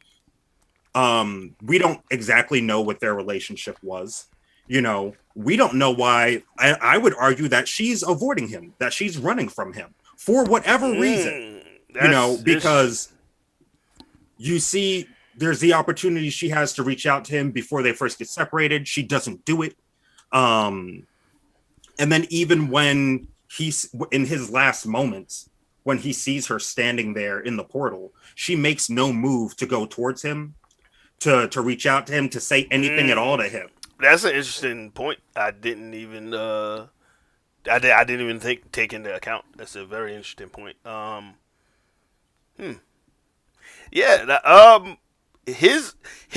We don't exactly know what their relationship was. You know, we don't know why. I would argue that she's avoiding him, that she's running from him for whatever reason. You know, because you see, there's the opportunity she has to reach out to him before they first get separated. She doesn't do it. And then even when he's in his last moments, when he sees her standing there in the portal, she makes no move to go towards him, to reach out to him, to say anything at all to him. That's an interesting point. I didn't even I didn't even take into account. That's a very interesting point. Yeah. His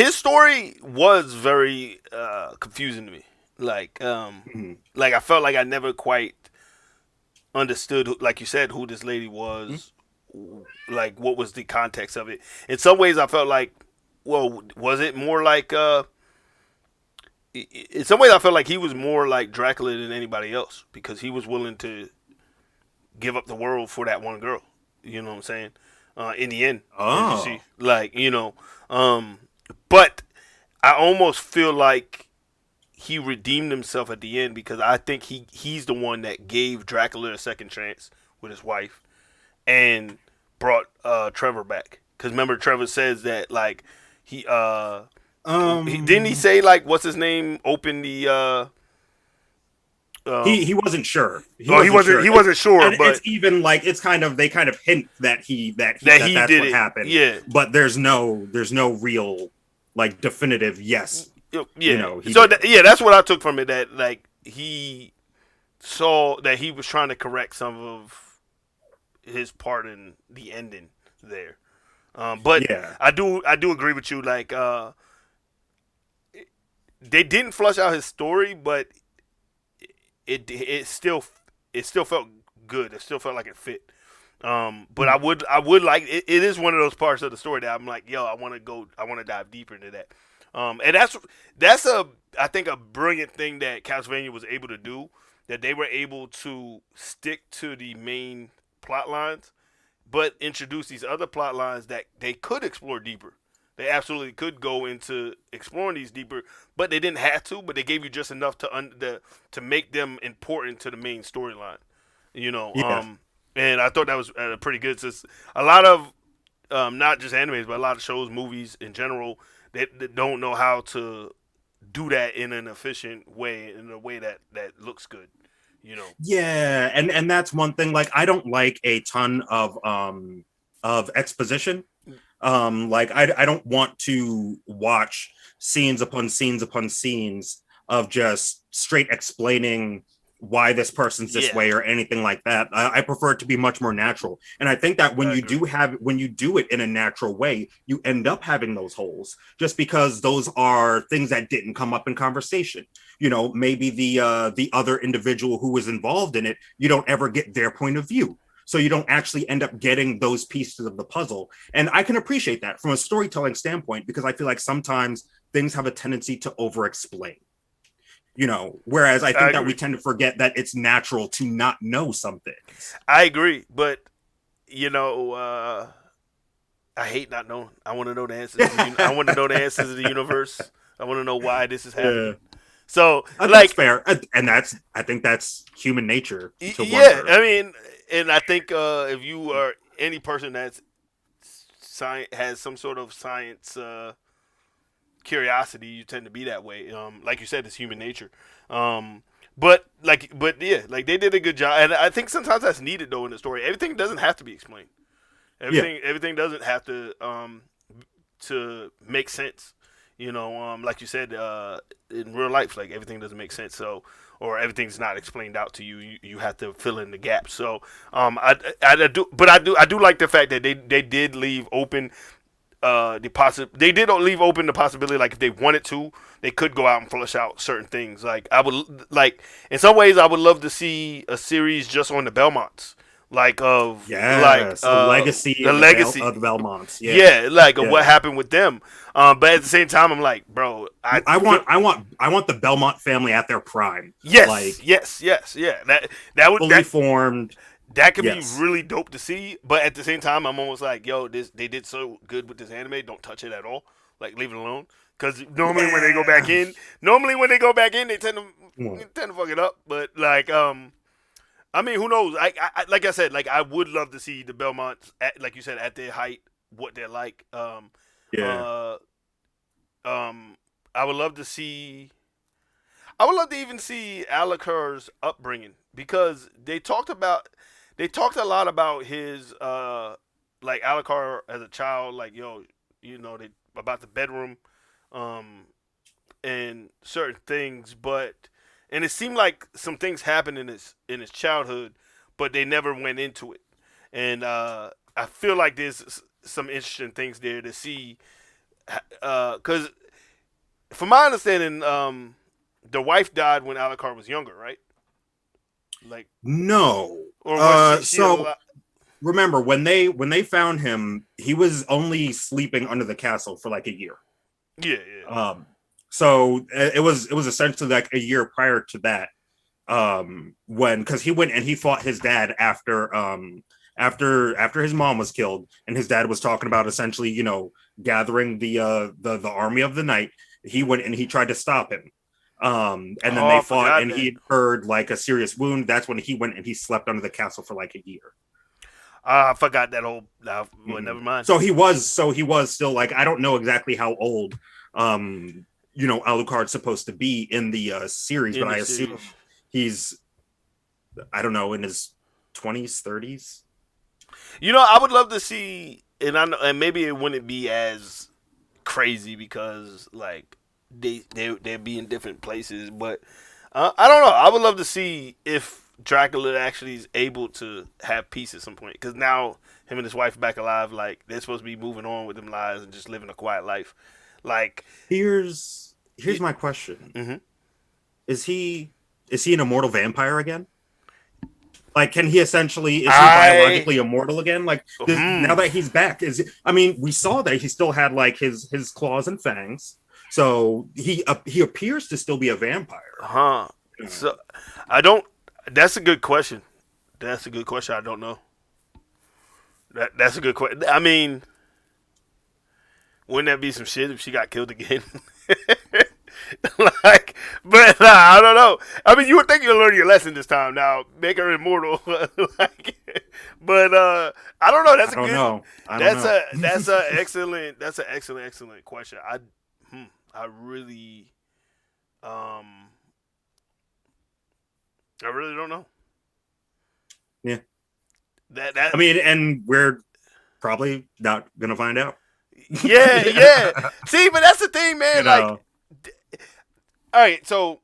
story was very confusing to me. Like I felt like I never quite understood, like you said, who this lady was. Like what was the context of it? In some ways, I felt like, well, was it more like? In some ways, I felt like he was more like Dracula than anybody else because he was willing to give up the world for that one girl. You know what I'm saying? In the end, as you see, like but I almost feel like he redeemed himself at the end because I think he's the one that gave Dracula a second chance with his wife and brought Trevor back. Because remember, Trevor says that like didn't he say like what's his name opened the He wasn't sure. He wasn't sure, and but it's even like it's kind of they kind of hint that that's did what it. happened. Yeah, but there's no real like definitive yes. yeah. You know, That's what I took from it. That like he saw that he was trying to correct some of his part in the ending there. But yeah. I do agree with you. Like they didn't flush out his story, but it still felt good. It still felt like it fit. But I would like it is one of those parts of the story that I'm like, yo, I want to dive deeper into that. And that's I think a brilliant thing that Castlevania was able to do, that they were able to stick to the main plot lines, but introduce these other plot lines that they could explore deeper. They absolutely could go into exploring these deeper, but they didn't have to. But they gave you just enough to make them important to the main storyline. You know, Yeah. and I thought that was pretty good. Since a lot of not just animes, but a lot of shows, movies in general, they don't know how to do that in an efficient way, in a way that looks good. You know. Yeah, and that's one thing. Like, I don't like a ton of exposition. Like I don't want to watch scenes upon scenes upon scenes of just straight explaining why this person's this Yeah. way or anything like that. I prefer it to be much more natural. And I think that when I you agree. when you do it in a natural way, you end up having those holes just because those are things that didn't come up in conversation. You know, maybe the other individual who was involved in it, you don't ever get their point of view. So you don't actually end up getting those pieces of the puzzle. And I can appreciate that from a storytelling standpoint because I feel like sometimes things have a tendency to over explain. You know, whereas I I think that we agree. tend to forget that it's natural to not know some things. I agree, but you know, I hate not knowing. I want to know the answers. I want to know the answers of the universe. I want to know why this is Yeah, happening. So, that's like, fair, and I think that's human nature to yeah, wonder. I mean, and I think if you are any person that's science has some sort of science curiosity, you tend to be that way. Like you said, it's human nature. But yeah, like they did a good job, and I think sometimes that's needed though in the story. Everything doesn't have to be explained. Yeah, Everything doesn't have to to make sense. Like you said, in real life, like everything doesn't make sense. So, or everything's not explained out to you. You have to fill in the gaps. So, I do, but I do like the fact that they did leave open they did leave open the possibility, like if they wanted to, they could go out and flush out certain things. Like I would like in some ways I would love to see a series just on the Belmonts, like of like Yes, a legacy the of legacy. of the Belmonts. Yeah, Yeah, like of yeah. what happened with them. But at the same time, I'm like, bro, I want the Belmont family at their prime, yes, like yes, yes, yeah. That would fully formed. that could be Yes. really dope to see. But at the same time, I'm almost like, yo, this they did so good with this anime. Don't touch it at all. Like leave it alone. Because Yeah. normally when they go back in, they tend Hmm. to fuck it up. But like, I mean, who knows? Like I said, like I would love to see the Belmonts, like you said, at their height, what they're like. Yeah. Uh, I would love to see. I would love to even see Alakar's upbringing because they talked a lot about his like Alakar as a child, like yo, they about the bedroom, um, and certain things, but and it seemed like some things happened in his childhood, but they never went into it, and I feel like there's some interesting things there to see, because from my understanding, the wife died when Alucard was younger, right? Like, No. or was she So alive? remember when they found him, he was only sleeping under the castle for like a year. Yeah, yeah. Um, so it was essentially like a year prior to that. When because he went and he fought his dad after his mom was killed, and his dad was talking about essentially gathering the army of the night. He went and he tried to stop him. And then Oh, they I fought, forgot and that. he incurred like a serious wound. That's when he went and he slept under the castle for like a year. I forgot that whole. Well, Mm-hmm. never mind. So he was still like, I don't know exactly how old Alucard's supposed to be in the series, but In I the assume series, he's, I don't know, in his 20s, 30s. I would love to see, and I know, and maybe it wouldn't be as crazy because like they'd be in different places, but I don't know. I would love to see if Dracula actually is able to have peace at some point because now him and his wife are back alive. Like they're supposed to be moving on with them lives and just living a quiet life. Like, Here's my question. mm-hmm. Is he an immortal vampire again? Like, can he essentially, is he I biologically immortal again? Like this, now hmm that he's back, I mean, we saw that he still had like his claws and fangs. So he appears to still be a vampire. huh. So I don't. That's a good question. That's a good question. I don't know. That's a good question. I mean, wouldn't that be some shit if she got killed again? Like, but I don't know. I mean, you would think you'll learn your lesson this time. Now, make her immortal. Like, but I don't know. That's I a don't good. know. I don't know. That's a excellent. That's an excellent question. I really um I really don't know. Yeah. That I mean, and we're probably not gonna find out. yeah, yeah. See, but that's the thing, you man. Like, know. all right, so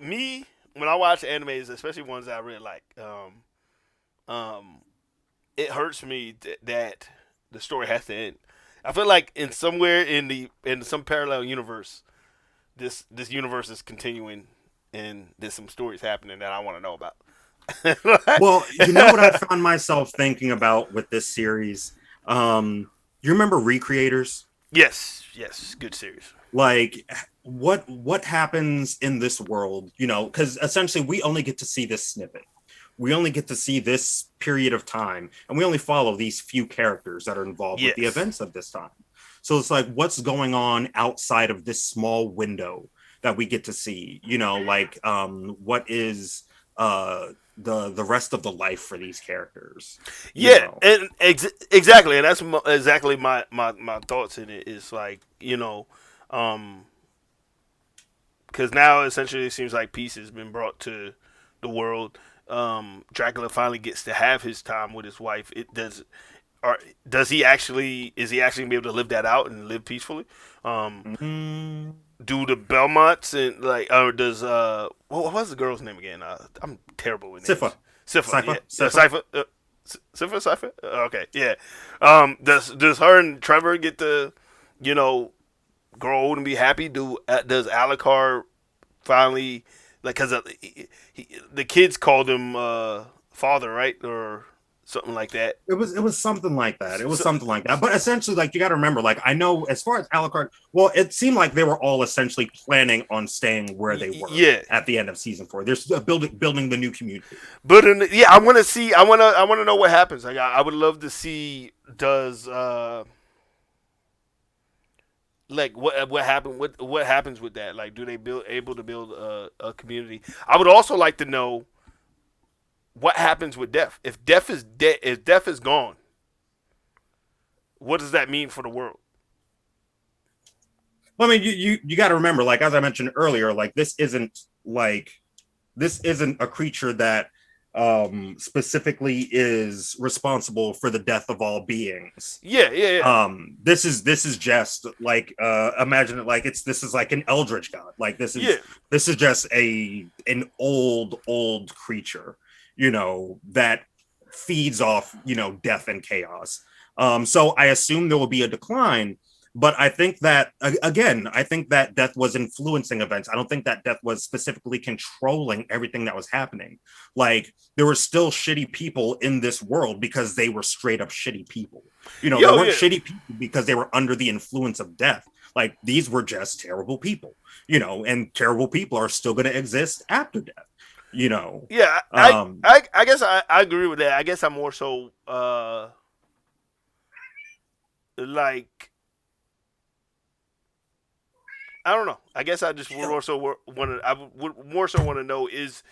me when I watch animes, especially ones that I really like, um, it hurts me that the story has to end. I feel like in somewhere in some parallel universe, this universe is continuing, and there's some stories happening that I want to know about. Well, you know what I found myself thinking about with this series? You remember Recreators? Yes, yes, good series. Like what happens in this world, because essentially we only get to see this snippet. We only get to see this period of time, and we only follow these few characters that are involved with the Yes, events of this time. So it's like, what's going on outside of this small window that we get to see? Like, what is the rest of the life for these characters? You yeah, know, and exactly, and that's exactly my thoughts in it. Is like um, because now essentially it seems like peace has been brought to the world. Dracula finally gets to have his time with his wife. It does. or does he actually is he actually gonna be able to live that out and live peacefully? Um, Mm, do the Belmonts and like, or does what was the girl's name again? I'm terrible with names. Sifa, Sifa, yeah, Sypha, Sypha. Sypha, Sifa, Sypha. Okay, yeah. Does her and Trevor get to, you know, grow old and be happy? Does Alucard finally like because the kids called him father, right, or something like that? It was something like that. It was So, something like that. But essentially, like you got to remember, like I know as far as Alucard, well, it seemed like they were all essentially planning on staying where they were yeah, at the end of season 4. They're still building the new community. but yeah, I want to see. I want to know what happens. Like, I would love to see. Does like what happened? What happens with that? Like, do they able to build a community? I would also like to know what happens with death. If death is dead, if death is gone, what does that mean for the world? Well, I mean, you got to remember, like as I mentioned earlier, like this isn't a creature that specifically is responsible for the death of all beings. Yeah, yeah, yeah. This is just like imagine it like this is like an eldritch god. Like Yeah, this is just an old creature, that feeds off, death and chaos. So I assume there will be a decline, but I think that again, I think that death was influencing events. I don't think that death was specifically controlling everything that was happening. Like there were still shitty people in this world because they were straight up shitty people. They yo, weren't yeah, shitty people because they were under the influence of death. Like these were just terrible people, and terrible people are still going to exist after death, you know. yeah. Um, I guess I agree with that. I guess I'm more so like I don't know. I guess I just would also want to. I would more so want to know is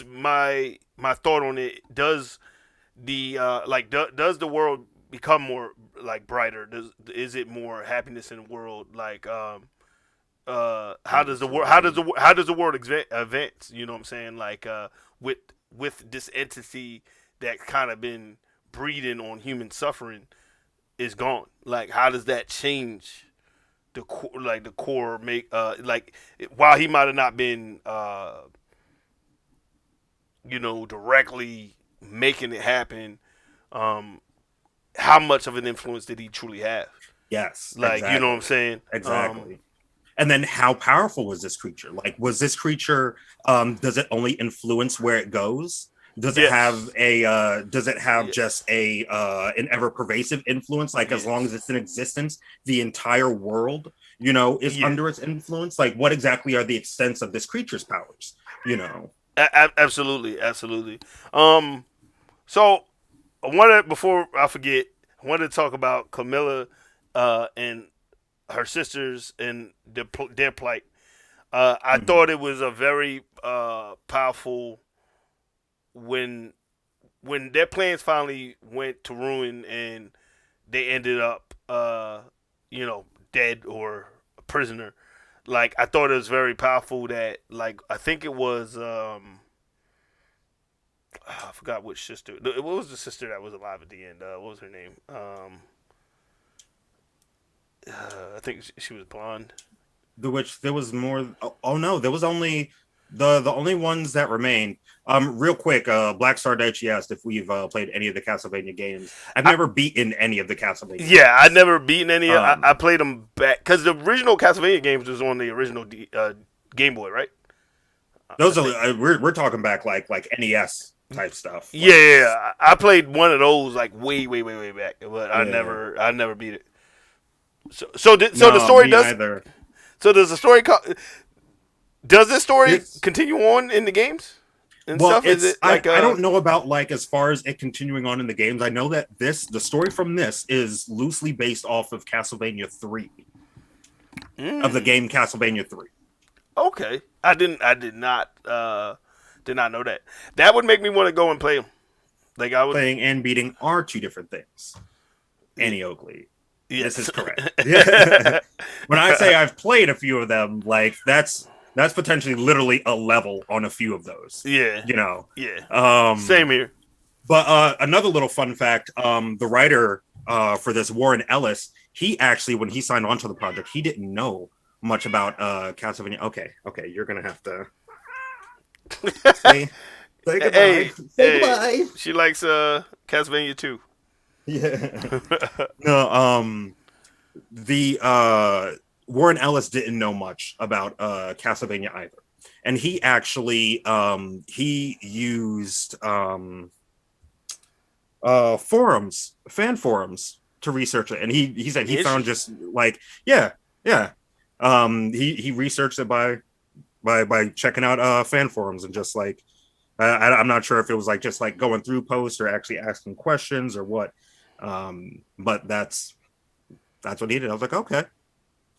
my thought on it. Does the does the world become more like brighter? Is it more happiness in the world? Like how does the world how does the world advance? You know what I'm saying? Like with this entity that kind of been breeding on human suffering is gone. Like how does that change the core make like while he might have not been directly making it happen, um how much of an influence did he truly have? yes, Like, you know what I'm exactly, saying? exactly. And then how powerful was this creature? Like, was this creature? Does it only influence where it goes? Does it have Yes. a? Does it have Yeah. just an ever pervasive influence? Like, as long as Yes. it's in existence, the entire world, is Yeah. under its influence. Like, what exactly are the extents of this creature's powers? You know. Absolutely, absolutely. Um, so I wanted before I forget, I wanted to talk about Camilla, and her sisters and their plight. I Mhm. thought it was a very powerful when their plans finally went to ruin and they ended up dead or a prisoner. Like I thought it was very powerful that like I think it was I forgot which sister. What was the sister that was alive at the end? What was her name? I think she was blonde. The which there was more. Oh no, there was only the only ones that remained. Real quick, Black Star Daichi asked if we've played any of the Castlevania games. I've I, never beaten any of the Castlevania yeah, I games. never beaten any. I Um, played them back because the original Castlevania games was on the original Game Boy, right? I those are think. we're talking back like NES type stuff. Yeah, Like yeah, yeah. I played one of those like way, way, way, way back, but yeah, I never beat it. So the no, story me does. either. So does the story does this story This continue on in the games and Well, stuff? Is it like I don't know about like as far as it continuing on in the games. I know that the story from this is loosely based off of Castlevania 3 of the mm, game Castlevania 3. okay? Did not know that. That would make me want to go and play them. Like I would. Playing and beating are two different things. Yeah, Annie Oakley. This yes. is correct. When I say I've played a few of them, like that's potentially literally a level on a few of those. Yeah, You know. yeah. Um Same here. But another little fun fact: the writer for this, Warren Ellis, he actually, when he signed on to the project, he didn't know much about Castlevania. Okay, okay, you're gonna have to say say goodbye. Hey, Say hey, goodbye. she likes Castlevania too. Yeah. No, the Warren Ellis didn't know much about Castlevania either. And he actually he used fan forums to research it. And he said he found Interesting. just like, yeah, yeah. He researched it by checking out fan forums and just like I'm not sure if it was like just like going through posts or actually asking questions or what. But that's what he did. I was like, okay,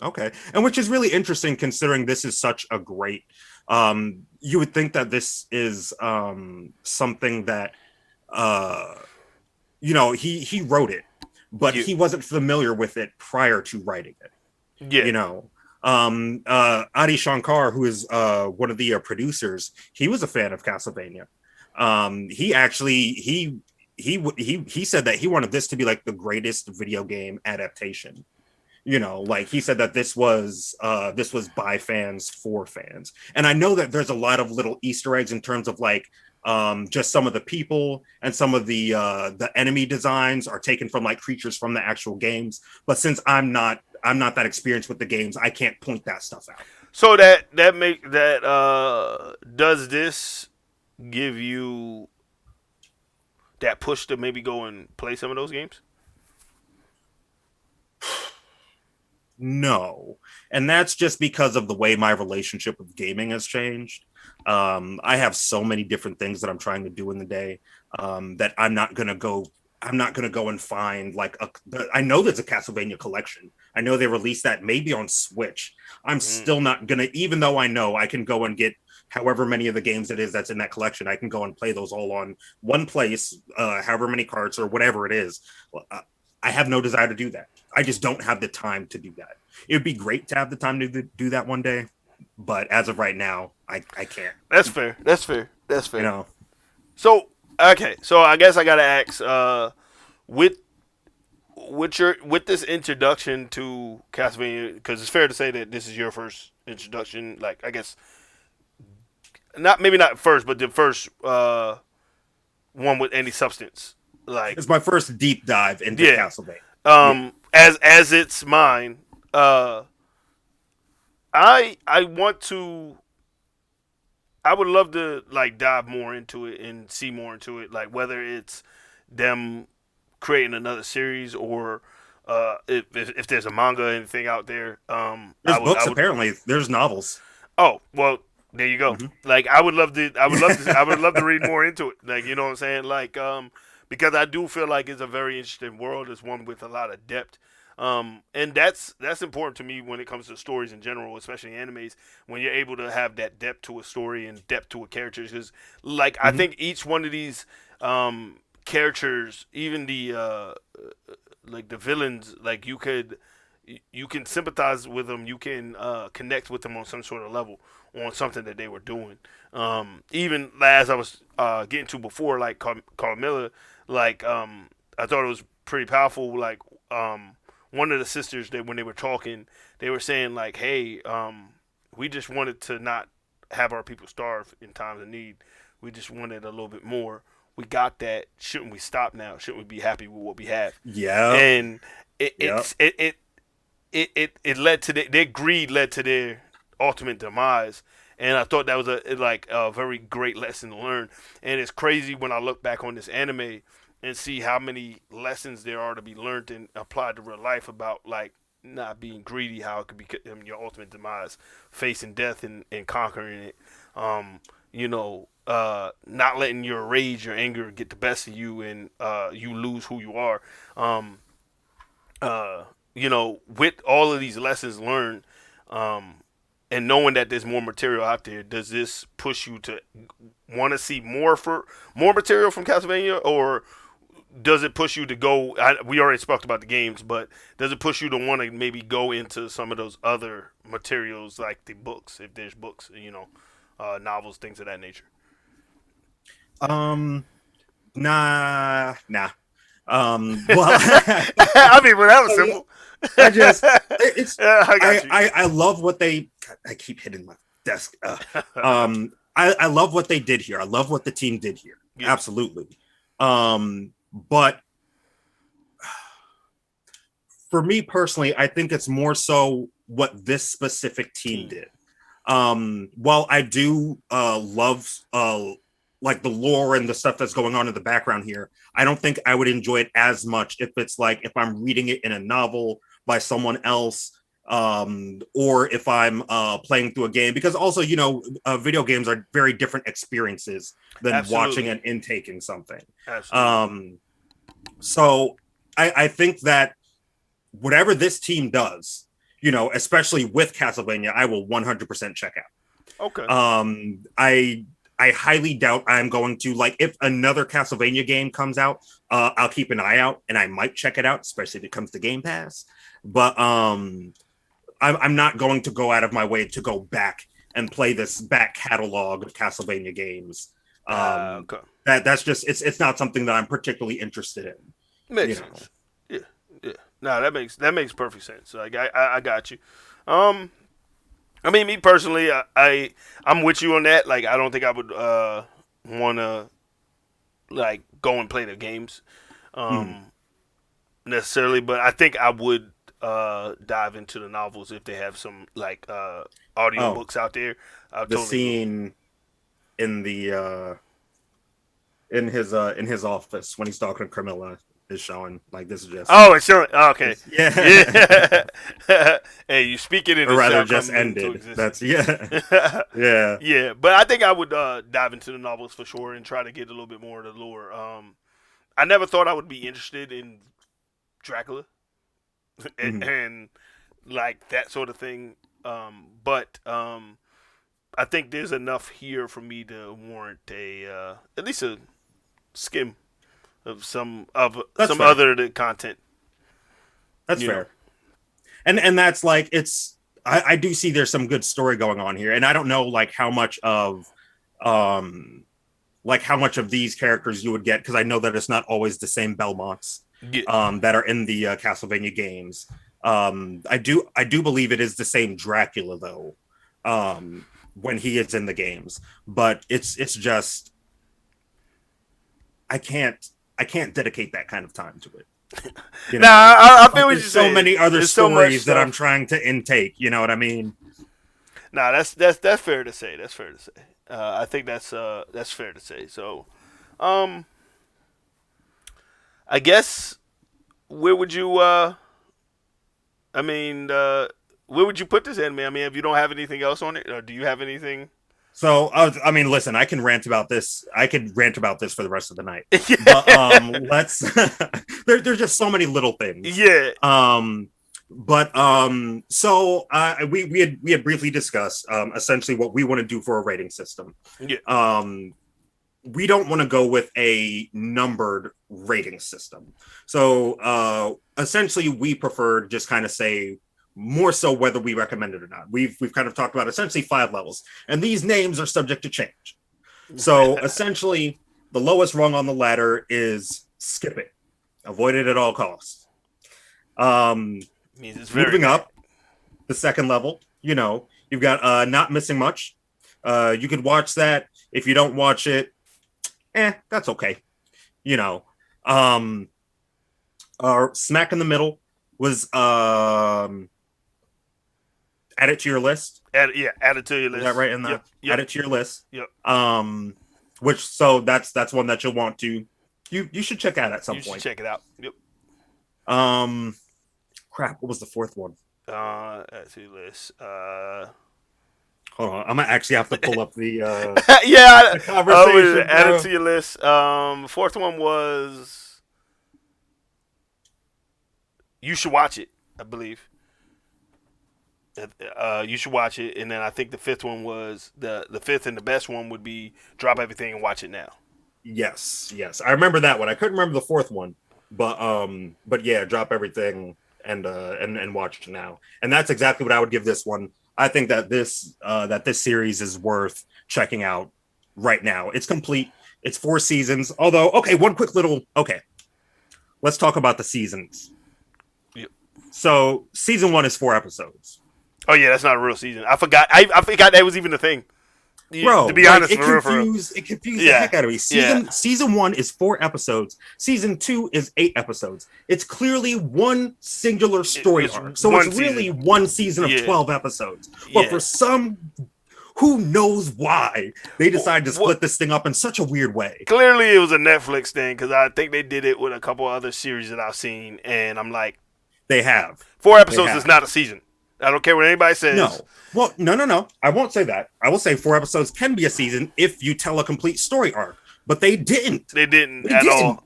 okay, and which is really interesting considering this is such a great. You would think that this is something that uh, he wrote it, but Yeah, he wasn't familiar with it prior to writing it. yeah. You know, Adi Shankar, who is one of the producers, he was a fan of Castlevania. He actually he said that he wanted this to be like the greatest video game adaptation. Like he said that this was by fans for fans. And I know that there's a lot of little Easter eggs in terms of like just some of the people and some of the enemy designs are taken from like creatures from the actual games. But since I'm not that experienced with the games, I can't point that stuff out. So that make that does this give you that push to maybe go and play some of those games? No. And that's just because of the way my relationship with gaming has changed. I have so many different things that I'm trying to do in the day that I'm not gonna go and find like I know there's a Castlevania collection. I know they released that maybe on Switch. I'm Mm. still not gonna, even though I know I can go and get however many of the games it is that's in that collection. I can go and play those all on one place, however many carts or whatever it is. I have no desire to do that. I just don't have the time to do that. It would be great to have the time to do that one day, but as of right now, I can't. That's fair. That's fair. That's You fair. know, So okay, so I guess I gotta ask, with with this introduction to Castlevania, because it's fair to say that this is your first introduction. Like I guess not maybe not first, but the first one with any substance. Like it's my first deep dive into yeah, Castlevania. Yeah. as it's mine. Uh, I want to. I would love to like dive more into it and see more into it. Like whether it's them creating another series or if there's a manga or anything out there. There's I books would. apparently. There's novels. Oh well, there you go. Mm-hmm. Like I would love to. I would love to read more into it. Like you know what I'm saying. Like because I do feel like it's a very interesting world. It's one with a lot of depth. And that's important to me when it comes to stories in general, especially animes. When you're able to have that depth to a story and depth to a character, because like I Mm-hmm. think each one of these characters, even the like the villains, like you can sympathize with them, you can connect with them on some sort of level, on something that they were doing. Even as I was getting to before, like Carmilla, like I thought it was pretty powerful. Like one of the sisters, that when they were talking, they were saying like, "Hey, we just wanted to not have our people starve in times of need. We just wanted a little bit more. We got that. Shouldn't we stop now? Shouldn't we be happy with what we have?" Yep. And it Yep. it's, it led to their greed led to their ultimate demise. And I thought that was a very great lesson to learn. And it's crazy when I look back on this anime and see how many lessons there are to be learned and applied to real life about like not being greedy, how it could be your ultimate demise, facing death and conquering it. You know, not letting your rage, your anger get the best of you, and you lose who you are. Um, uh, you know, with all of these lessons learned, um, and knowing that there's more material out there, does this push you to want to see more material from Castlevania, or does it push you to go? We already spoke about the games, but does it push you to want to maybe go into some of those other materials, like the books, if there's books, novels, things of that nature? Um, Nah. Well, I mean, well, that was simple. I just it's Yeah, I got you. I love what they. I keep hitting my desk. I love what they did here. I love what the team did here. Yeah. Absolutely. But for me personally, I think it's more so what this specific team did. While I do love like the lore and the stuff that's going on in the background here, I don't think I would enjoy it as much if it's like if I'm reading it in a novel by someone else, or if I'm playing through a game, because also, you know, video games are very different experiences than Absolutely. watching and intaking something. Absolutely. So I think that whatever this team does, you know, especially with Castlevania, I will 100% check out. Okay. I highly doubt I'm going to, like, if another Castlevania game comes out, I'll keep an eye out and I might check it out, especially if it comes to Game Pass. But I'm not going to go out of my way to go back and play this back catalog of Castlevania games. Okay. That's just it's not something that I'm particularly interested in. Makes You know, sense. Yeah. Yeah. No, that makes perfect sense. Like I got you. Um, I mean, me personally, I'm with you on that. Like, I don't think I would want to like go and play the games mm, um necessarily, but I think I would dive into the novels if they have some like audio oh, books out there. I'll the totally go. scene in the in his office when he's talking to Carmilla is showing like this is just Oh, it's showing. Oh, okay. yeah, Yeah. Hey, you speak it and or it rather shall just come into ended. That's existence. yeah, yeah. Yeah, but I think I would dive into the novels for sure and try to get a little bit more of the lore. I never thought I would be interested in Dracula and, Mm-hmm. and like that sort of thing. But I think there's enough here for me to warrant a at least a skim of That's some fair. other content. That's You know. fair. And that's like it's I do see there's some good story going on here, and I don't know um like how much of these characters you would get because I know that it's not always the same Belmonts Yeah. that are in the Castlevania games. I do believe it is the same Dracula though, when he is in the games, but it's just I can't I can't dedicate that kind of time to it. You Nah, know, I feel like what you're there's so saying. many other There's so much stories that I'm stuff. trying to intake. You know what I mean? Nah, that's fair to say. That's fair to say. I think that's fair to say. So, um, I guess where would you I mean, where would you put this anime? I mean, if you don't have anything else on it, or do you have anything? So I mean, listen, I can rant about this. I could rant about this for the rest of the night. But Yeah. let's. There's just so many little things. Yeah. But so we had briefly discussed essentially what we want to do for a rating system. Yeah. Um, we don't want to go with a numbered rating system. So essentially, we prefer just kind of say more so whether we recommend it or not. We've kind of talked about essentially 5 levels, and these names are subject to change. So essentially, the lowest rung on the ladder is skip it, avoid it at all costs. Um, Means it's very moving bad. up the second level, you know, you've got not missing much. You could watch that. If you don't watch it, that's okay. You know, um, smack in the middle was add it to your list. Yeah, add it to your Is that list. right? In the Yep. Yep. add it to your list. Yep. Which so that's one that you'll want to you should check out at some You should point. check it out. Yep. Um, crap. What was the fourth one? Add to your list. Hold on, I'm gonna actually have to pull up Yeah, the I conversation, add it bro. to your list. Fourth one was you should watch it. I believe. You should watch it, and then I think the fifth one was the fifth and the best one would be drop everything and watch it now. Yes, I remember that one. I couldn't remember the fourth one, but yeah, drop everything and watch it now. And that's exactly what I would give this one. I think that this series is worth checking out right now. It's complete. It's 4 seasons. Although, okay, one quick little okay. Let's talk about the seasons. Yep. So season 1 is 4 episodes. Oh yeah, that's not a real season. I forgot. I forgot that was even a thing. Bro, To be like honest, for real. it confused the Yeah, heck out of me. yeah. Season 1 is 4 episodes. Season 2 is 8 episodes. It's clearly one singular story It's arc. So one it's really season. one season of Yeah. 12 episodes. But Yeah. for some, who knows why, they decided to split Well, this thing up in such a weird way. clearly, it was a Netflix thing because I think they did it with a couple other series that I've seen, and I'm like, They have. four They episodes is have. not a season. I don't care what anybody says. No. Well, no. I won't say that. I will say 4 episodes can be a season if you tell a complete story arc. But they didn't. They didn't They at didn't. all.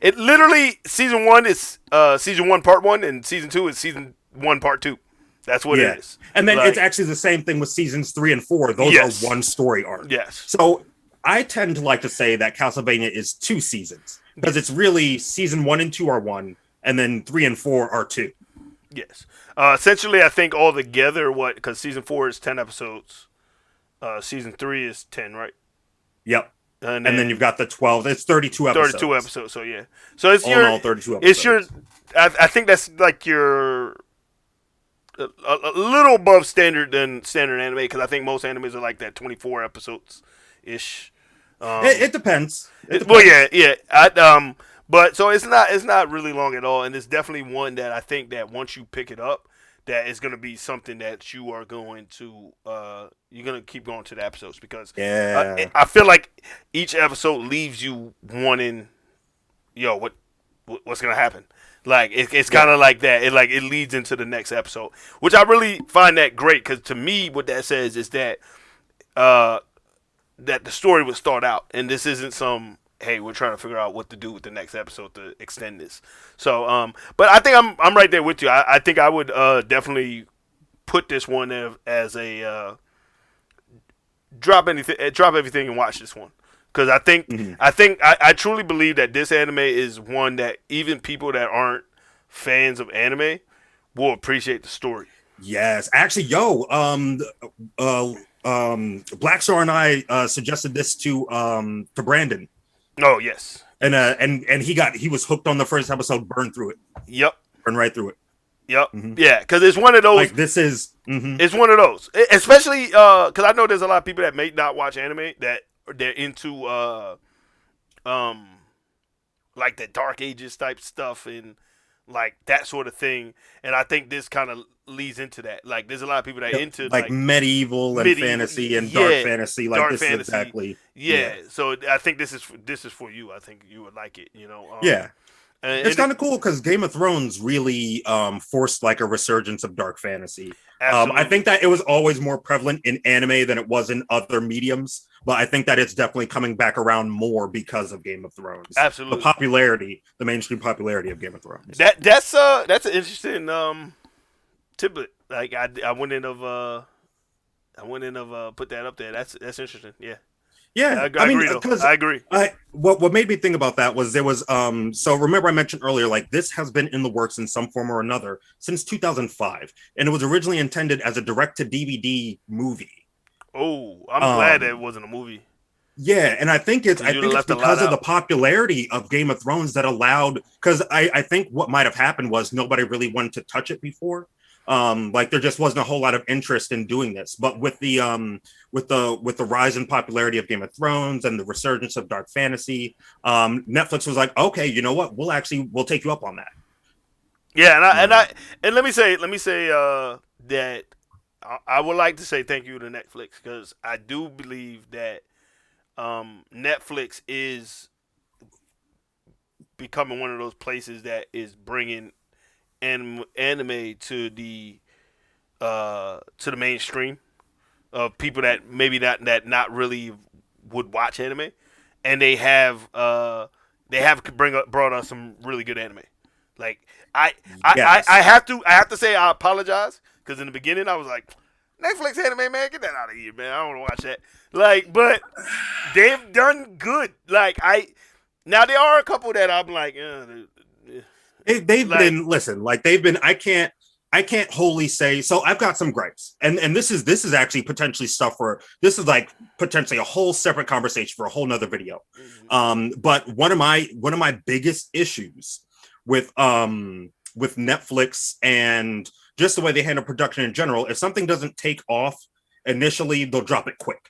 It literally season 1 is season 1 part 1, and season 2 is season 1 part 2. That's what it is. And then Like, it's actually the same thing with seasons 3 and 4. Those Yes. are one story arc. yes, So I tend to like to say that Castlevania is 2 seasons because it's really season 1 and 2 are 1, and then 3 and 4 are 2. yes. Essentially, I think all together, because season 4 is 10 episodes, season 3 is 10, right? Yep. And And then you've got the 12. It's 32 episodes. 32 episodes. So yeah, so it's All your in all, 32 episodes. it's your. I think that's like your a little above standard than standard anime because I think most animes are like that 24 episodes ish. It depends. Well, yeah. But so it's not really long at all, and it's definitely one that I think that once you pick it up, that is going to be something that you are going to you're going to keep going to the episodes because Yeah. I feel like each episode leaves you wanting, what's going to happen. Like it's kind of like that. It leads into the next episode, which I really find that great because to me, what that says is that that the story would start out, and this isn't some hey we're trying to figure out what to do with the next episode to extend this. So, but I think I'm right there with you. I think I would definitely put this one as a drop everything and watch this one. Because I truly believe that this anime is one that even people that aren't fans of anime will appreciate the story. Yes. Actually, Black Star and I suggested this to Brandon. Oh yes. And he was hooked on the first episode, burned through it. Yep. Burned right through it. Yep. Mm-hmm. Yeah, because it's one of those. Like this is. Mm-hmm. It's one of those, especially because I know there's a lot of people that may not watch anime that they're into like the Dark Ages type stuff and like that sort of thing, and I think this kind of leads into that. Like, there's a lot of people that are into like medieval and fantasy and dark fantasy. Like this fantasy. Is exactly. Yeah. So I think this is for you. I think you would like it. Yeah. It's kind of cool because Game of Thrones really forced like a resurgence of dark fantasy. I think that it was always more prevalent in anime than it was in other mediums, but I think that it's definitely coming back around more because of Game of Thrones. Absolutely, the mainstream popularity of Game of Thrones. That's an interesting tidbit. Like I wouldn't have put that up there. That's interesting. Yeah. Yeah, I agree. What made me think about that was there was so remember I mentioned earlier like this has been in the works in some form or another since 2005, and it was originally intended as a direct to DVD movie. Oh, I'm glad that it wasn't a movie. Yeah, and I think it's because of the popularity of Game of Thrones that allowed because I think what might have happened was nobody really wanted to touch it before. Like there just wasn't a whole lot of interest in doing this, but with the rise in popularity of Game of Thrones and the resurgence of dark fantasy, Netflix was like, okay, you know what, we'll take you up on that. Yeah, and let me say that I would like to say thank you to Netflix because I do believe that Netflix is becoming one of those places that is bringing anime to the mainstream of people that maybe not really would watch anime, and they have brought us some really good anime. Like I have to say I apologize because in the beginning I was like, Netflix anime, man, get that out of here, man. I don't want to watch that. Like, but they've done good. Like now there are a couple that I'm like, They've been I I can't wholly say. So I've got some gripes, and this is actually potentially stuff for this is like potentially a whole separate conversation for a whole nother video. Mm-hmm. But one of my biggest issues with Netflix and just the way they handle production in general, if something doesn't take off initially, they'll drop it quick.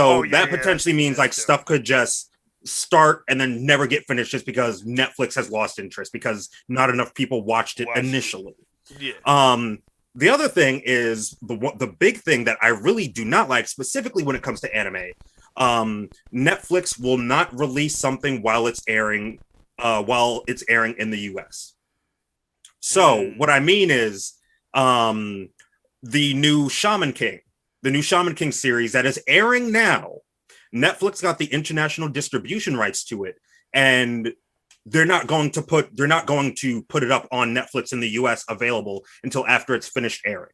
Oh So yeah, that yeah, potentially means like that's true. stuff could just start and then never get finished just because Netflix has lost interest because not enough people watched it Watched it. initially. Yeah. Um, the other thing is the big thing that I really do not like, specifically when it comes to anime. Netflix will not release something while it's airing in the U.S. So Mm. what I mean is, um, the new Shaman King, the new Shaman King series that is airing now. Netflix got the international distribution rights to it, and they're not going to put it up on Netflix in the US available until after it's finished airing.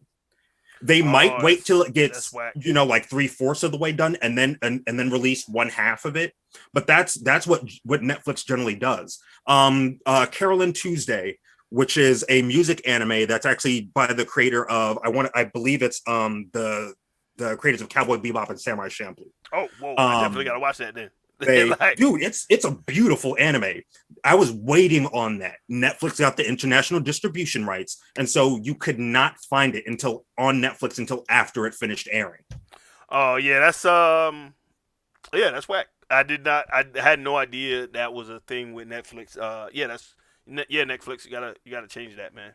They might Oh, wait till it that's gets, whack. like 3/4 of the way done and then release one half of it. But that's what Netflix generally does. Carolyn Tuesday, which is a music anime that's actually by the creator of I believe it's the creators of Cowboy Bebop and Samurai Champloo. Oh, whoa! I definitely Um, gotta watch that then. they Like, dude, it's a beautiful anime. I was waiting on that. Netflix got the international distribution rights, and so you could not find it until on Netflix until after it finished airing. oh yeah, yeah, that's whack. I did not. I had no idea that was a thing with Netflix. Yeah, yeah, Netflix. You gotta change that, man.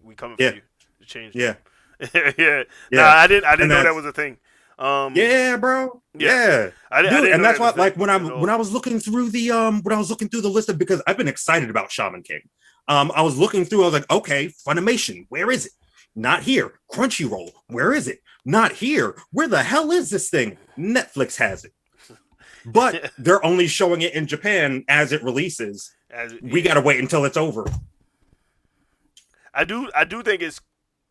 We coming for Yeah, you to change yeah, that. Yeah. Nah, yeah. I And didn't know that that's was a thing. Um, yeah, bro. yeah, Yeah. I Dude, didn't and know that's that was what a thing like when at I'm when all. I was looking through the list of because I've been excited about Shaman King. I was looking through, I was like, okay, Funimation, where is it? Not here. Crunchyroll, where is it? Not here. Where the hell is this thing? Netflix has it. But they're only showing it in Japan as it releases. We Yeah, gotta wait until it's over. I do think it's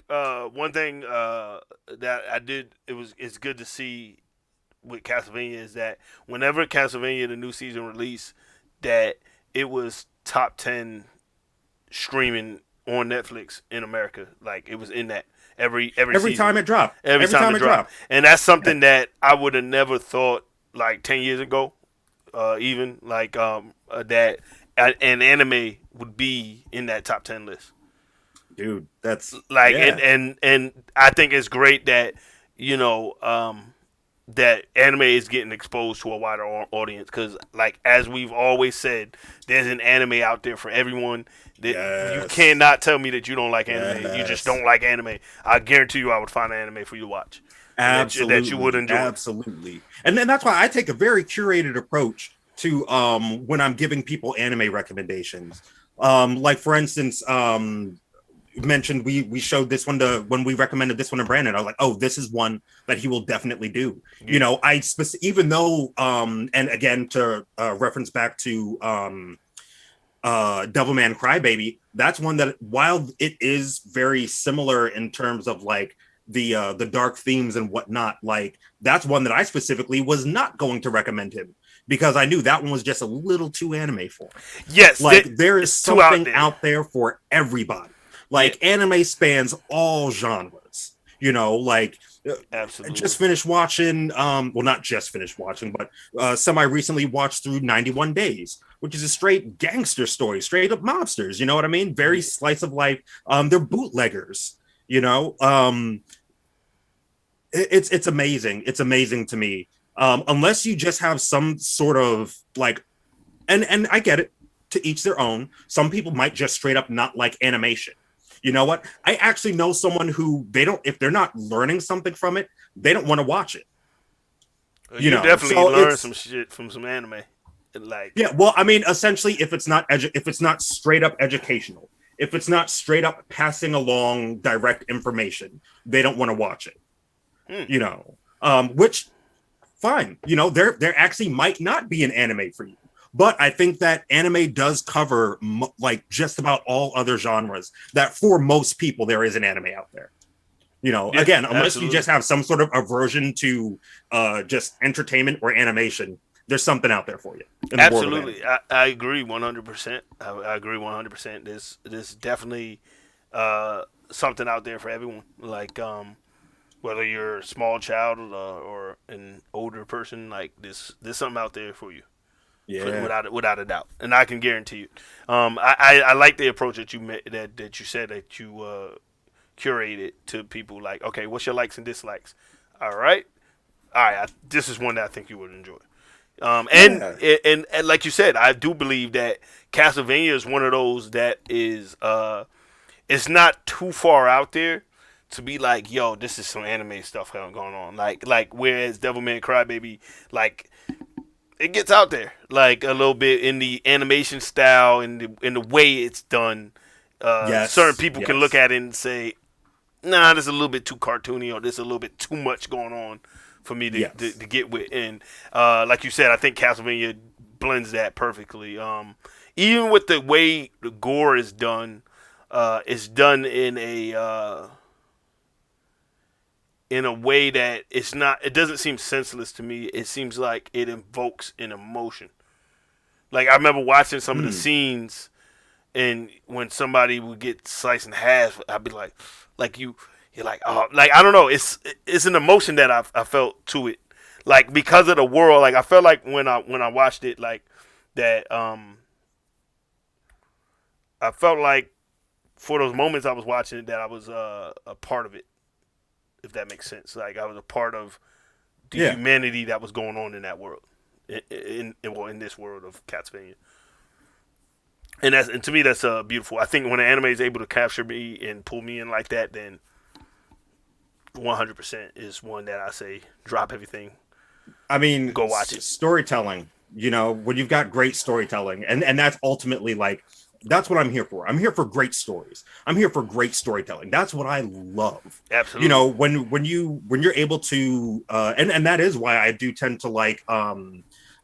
one thing that I did. It's good to see with Castlevania is that whenever Castlevania the new season released, that it was top 10 streaming on Netflix in America. Like it was in that every Every season, time it dropped. every Every time time it it dropped, dropped. and that's Yeah. something that I would have never thought like 10 years ago. Even like that an anime would be in that top 10 list. Dude, that's Like yeah. and I think it's great that you know that anime is getting exposed to a wider audience because like as we've always said there's an anime out there for everyone that you Yes. cannot tell me that you don't like anime, you just Yes. don't like anime. I guarantee you I would find an anime for you to watch and that you would Absolutely, enjoy. absolutely. And then that's why I take a very curated approach to when I'm giving people anime recommendations. Like for instance, mentioned we showed this one to when we recommended this one to Brandon. I was like, oh, this is one that he will definitely do. You Yeah. know, even though and again to reference back to Devilman Crybaby, that's one that while it is very similar in terms of like the dark themes and whatnot, like that's one that I specifically was not going to recommend him because I knew that one was just a little too anime for him. Yes, Like there is it's too out something there. out there for everybody. Yeah, Like anime spans all genres. You know, like I absolutely. just finished watching well not just finished watching but semi recently watched through 91 Days, which is a straight gangster story, straight up mobsters, you know what I mean? Very Yeah, slice of life. They're bootleggers, you know. It's amazing. It's amazing to me. Unless you just have some sort of like and I get it, to each their own. Some people might just straight up not like animation. You know what? I actually know someone who they don't, if they're not learning something from it, they don't want to watch it. You you know, definitely so learn some it's shit from some anime. Like, yeah. Well, I mean, essentially, if it's not straight up educational, if it's not straight up passing along direct information, they don't want to watch it. hmm, You know, which fine. You know, there actually might not be an anime for you. But I think that anime does cover like just about all other genres. That for most people there is an anime out there. You know, yeah, again, unless you absolutely. just have some sort of aversion to just entertainment or animation, there's something out there for you in the world of anime. Absolutely, I agree 100%. I agree 100%. This definitely something out there for everyone. Like whether you're a small child or an older person, like there's something out there for you, Yeah. without a doubt, and I can guarantee you. I like the approach that you that you said that you curated to people. Like, okay, what's your likes and dislikes? All right, all right. This is one that I think you would enjoy. And, Yeah. and like you said, I do believe that Castlevania is one of those that is it's not too far out there to be like, yo, this is some anime stuff going on. Like whereas Devilman Crybaby, like it gets out there like a little bit in the animation style and the way it's done. Certain Yes. people can look Yes. at it and say, nah, this is a little bit too cartoony or there's a little bit too much going on for me Yes. to get with. And like you said, I think Castlevania blends that perfectly. Even with the way the gore is done, it's done in a way that it's not. It doesn't seem senseless to me. It seems like it invokes an emotion. Like I remember watching some of the Hmm. scenes, and when somebody would get sliced in half, I'd be like you're like, oh, like I don't know. It's an emotion that I felt to it, like because of the world. Like I felt like when I watched it, like that. I felt like for those moments I was watching it, that I was a part of it. If that makes sense, like I was a part of the Yeah. humanity that was going on in that world, in this world of Castlevania. And to me that's beautiful. I think when an anime is able to capture me and pull me in like that, then 100% is one that I say drop everything, I mean, go watch it. storytelling, when you've got great storytelling, and that's ultimately like, that's what I'm here for. I'm here for great stories. I'm here for great storytelling. That's what I love. Absolutely. When you're able to, and that is why I do tend to like,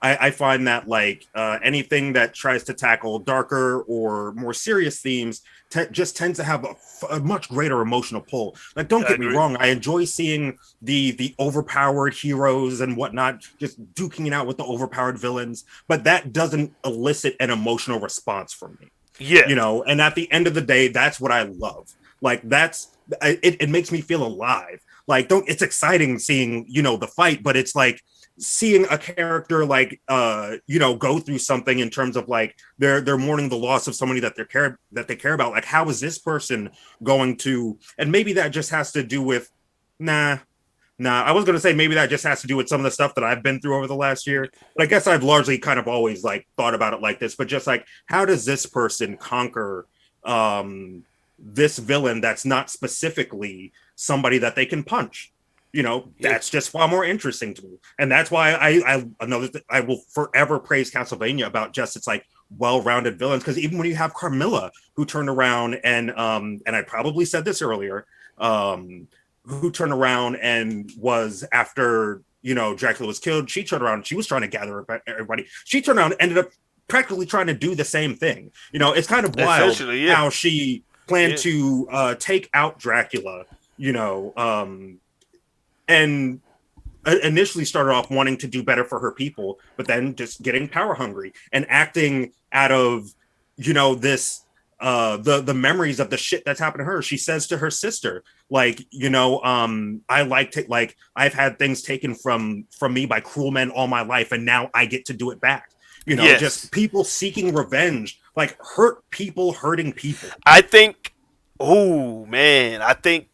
I find that like anything that tries to tackle darker or more serious themes just tends to have a much greater emotional pull. Like, don't I get me agree. wrong, I enjoy seeing the overpowered heroes and whatnot just duking it out with the overpowered villains, but that doesn't elicit an emotional response from me. Yeah. And at the end of the day, that's what I love. Like, it makes me feel alive. Like, don't it's exciting seeing the fight, but it's like seeing a character like go through something in terms of like they're mourning the loss of somebody that they care about. Like, how is this person going to? And maybe that just has to do with nah. Nah, I was going to say maybe that just has to do with some of the stuff that I've been through over the last year. But I guess I've largely kind of always like thought about it like this. But just like, how does this person conquer this villain that's not specifically somebody that they can punch? Yeah. That's just far more interesting to me. And that's why I will forever praise Castlevania about just its like well-rounded villains. Because even when you have Carmilla, who turned around and I probably said this earlier, um, who turned around and was after Dracula was killed. She turned around. She was trying to gather everybody. She turned around and ended up practically trying to do the same thing. It's kind of wild Essentially, yeah. how she planned Yeah. to take out Dracula. And initially started off wanting to do better for her people, but then just getting power hungry and acting out of this the memories of the shit that's happened to her. She says to her sister, like, I like I've had things taken from me by cruel men all my life, and now I get to do it back. Just Yes. people seeking revenge, like hurt people hurting people. I think. Oh man, I think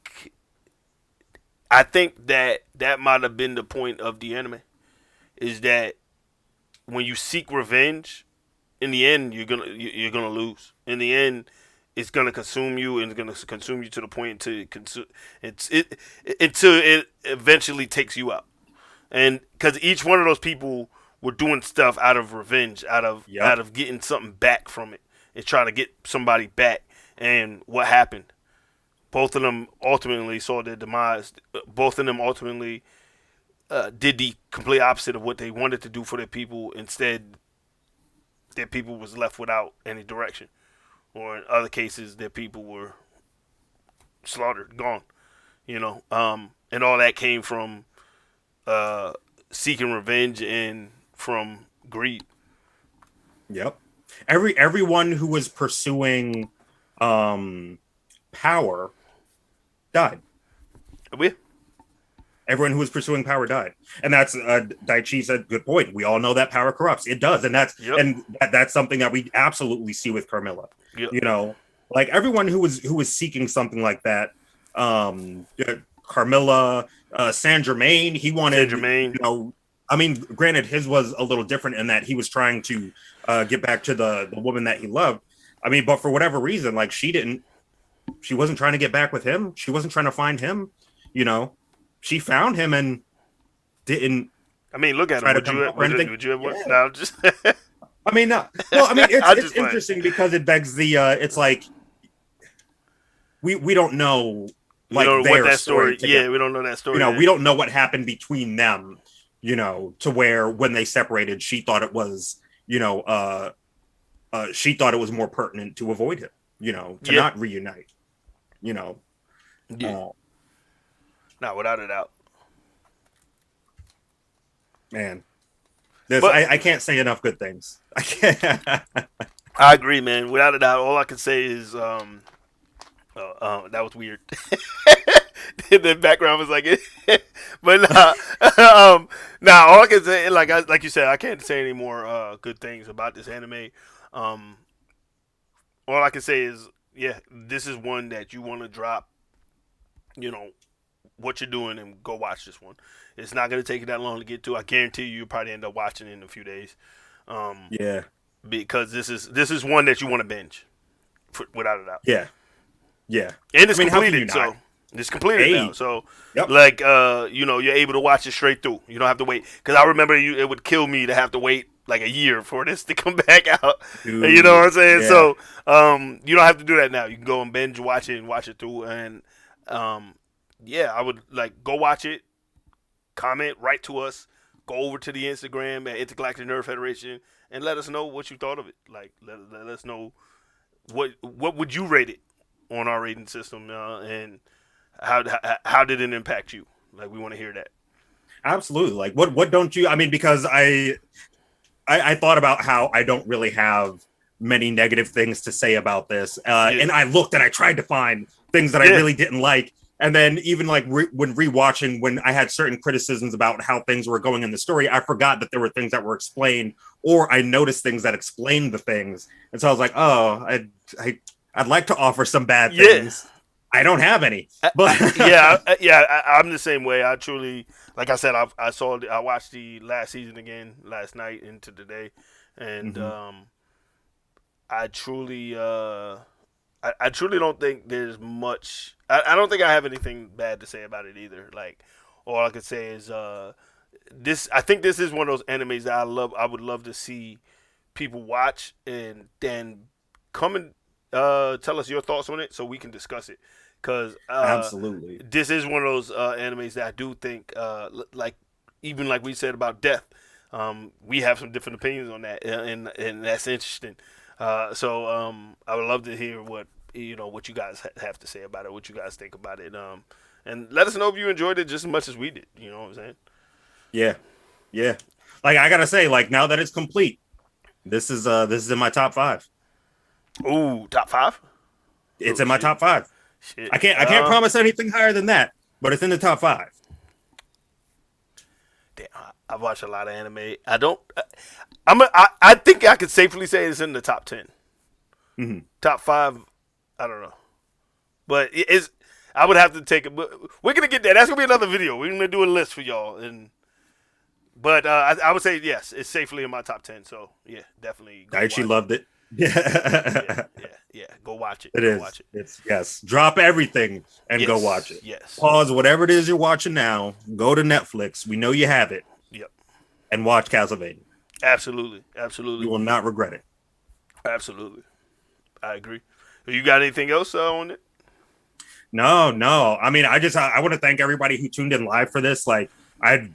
that might have been the point of the anime. Is that when you seek revenge, in the end you're gonna lose. In the end, it's gonna consume you, and it's gonna consume you to the point to consume it until it eventually takes you out. And because each one of those people were doing stuff out of revenge, out Yep. of getting something back from it, and trying to get somebody back. And what happened? Both of them ultimately saw their demise. Both of them ultimately did the complete opposite of what they wanted to do for their people. Instead, their people was left without any direction, or in other cases, their people were slaughtered, gone. And all that came from uh, seeking revenge and from greed. Yep. Everyone who was pursuing um power died. We Everyone who was pursuing power died, and that's Daichi said, good point. We all know that power corrupts. It does, and that's something that we absolutely see with Carmilla. Yep. You know, like everyone who was seeking something like that. Carmilla, Saint Germain, he wanted, you know, I mean, granted, his was a little different in that he was trying to get back to the woman that he loved. I mean, but for whatever reason, like she wasn't trying to get back with him. She wasn't trying to find him. You know, she found him and didn't. I mean, look at him. Would you have one? No, just. I mean, no. Well, I mean, it's interesting because it begs the. It's like we don't know. Like what that story. Yeah, we don't know that story. You know, we don't know what happened between them. You know, to where when they separated, she thought it was, you know, she thought it was more pertinent to avoid him. You know, to not reunite. You know. Yeah. No, without a doubt. Man, I can't say enough good things. I can't. I agree, man. Without a doubt, all I can say is that was weird. The background was like, but all I can say, like you said, I can't say any more good things about this anime. All I can say is, yeah, this is one that you want to drop. You know what you're doing and go watch this one. It's not going to take you that long to get to. I guarantee you'll probably end up watching it in a few days. Yeah, because this is one that you want to binge, without a doubt. Yeah, and it's completed, so it's completed now. So, like, you know, you're able to watch it straight through. You don't have to wait. Because I remember it would kill me to have to wait like a year for this to come back out. Dude, you know what I'm saying? Yeah. So, you don't have to do that now. You can go and binge watch it and watch it through. And, yeah, I would like go watch it, comment, write to us, go over to the Instagram at Intergalactic Nerd Federation and let us know what you thought of it. Like, let us know what would you rate it on our rating system, and how did it impact you? Like, we want to hear that. Absolutely. Like, what don't you? I mean, because I thought about how I don't really have many negative things to say about this, and I looked and I tried to find things that I really didn't like. And then even like when rewatching, when I had certain criticisms about how things were going in the story, I forgot that there were things that were explained, or I noticed things that explained the things. And so I was like, oh, I'd like to offer some bad things. I don't have any. But I'm the same way. I truly, like I said, I watched the last season again last night into today, and I truly don't think there's much. I don't think I have anything bad to say about it either. Like, all I could say is this. I think this is one of those animes that I love. I would love to see people watch and then come and tell us your thoughts on it so we can discuss it. Because absolutely, this is one of those animes that I do think, like even like we said about Death, we have some different opinions on that, and that's interesting. So I would love to hear what you guys have to say about it, what you guys think about it, and let us know if you enjoyed it just as much as we did. You know what I'm saying? Yeah. Like, I gotta say, like, now that it's complete, this is in my top 5. Ooh, top 5? It's in my top 5. Shit. I can't promise anything higher than that, but it's in the top 5. Damn, I've watched a lot of anime. I think I could safely say it's in the top 10. Mm-hmm. Top 5, I don't know, but I would have to take it. But we're gonna get there. That's gonna be another video. We're gonna do a list for y'all, but I would say yes, it's safely in my top 10. So yeah, definitely. She loved it. Yeah. Go watch it. Watch it. It's yes. Drop everything and go watch it. Yes. Pause whatever it is you're watching now. Go to Netflix. We know you have it. Yep. And watch Castlevania. Absolutely. You will not regret it. Absolutely. I agree. You got anything else on it? No. I mean, I want to thank everybody who tuned in live for this. Like, I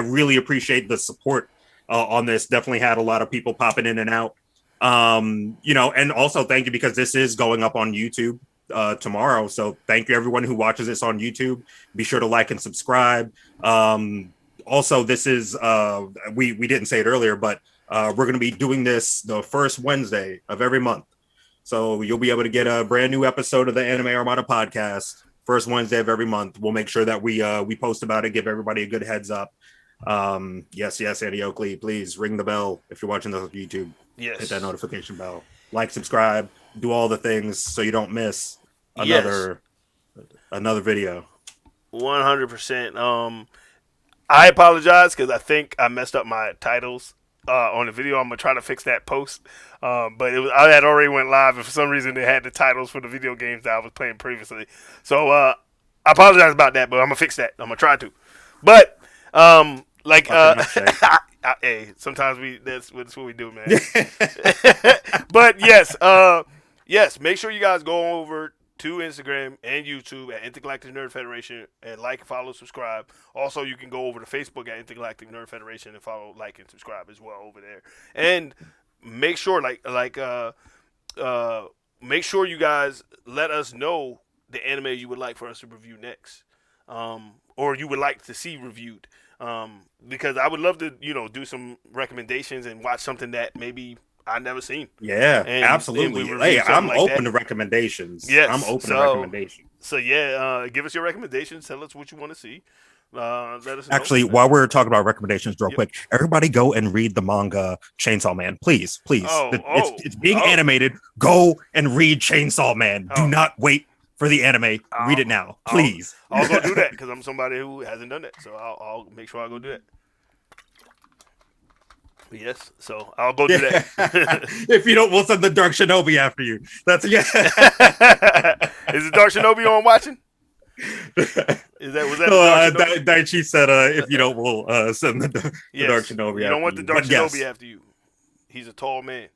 really appreciate the support on this. Definitely had a lot of people popping in and out. And also thank you, because this is going up on YouTube tomorrow. So thank you everyone who watches this on YouTube. Be sure to like and subscribe. Also, this is we didn't say it earlier, but we're going to be doing this the first Wednesday of every month. So you'll be able to get a brand new episode of the Anime Armada podcast first Wednesday of every month. We'll make sure that we post about it, give everybody a good heads up. Yes, Andy Oakley, please ring the bell if you're watching this on YouTube. Yes. Hit that notification bell. Like, subscribe, do all the things so you don't miss another video. 100%. I apologize because I think I messed up my titles on the video. I'm gonna try to fix that post. But I had already went live, and for some reason they had the titles for the video games that I was playing previously. So I apologize about that, but I'm gonna fix that. I'm gonna try to. But hey, sometimes that's what we do, man. But yes, make sure you guys go over to Instagram and YouTube at Intergalactic Nerd Federation and like, follow, subscribe. Also, you can go over to Facebook at Intergalactic Nerd Federation and follow, like, and subscribe as well over there. And make sure, make sure you guys let us know the anime you would like for us to review next, or you would like to see reviewed. Because I would love to, do some recommendations and watch something that maybe I've never seen. Yeah, absolutely. Hey, I'm open to recommendations. Yes, I'm open to recommendations. So give us your recommendations. Tell us what you want to see. Let us know. Actually, while we're talking about recommendations, real quick, everybody go and read the manga Chainsaw Man, please. It's being animated. Go and read Chainsaw Man. Do not wait for the anime. Read it now, please. I'll go do that because I'm somebody who hasn't done that. So I'll make sure I go do that. Yes, so I'll go do that. If you don't, we'll send the Dark Shinobi after you. That's Is the Dark Shinobi on watching? Was that Daichi said, if you don't, we'll send the Dark Shinobi. You don't want the Dark Shinobi after you. He's a tall man.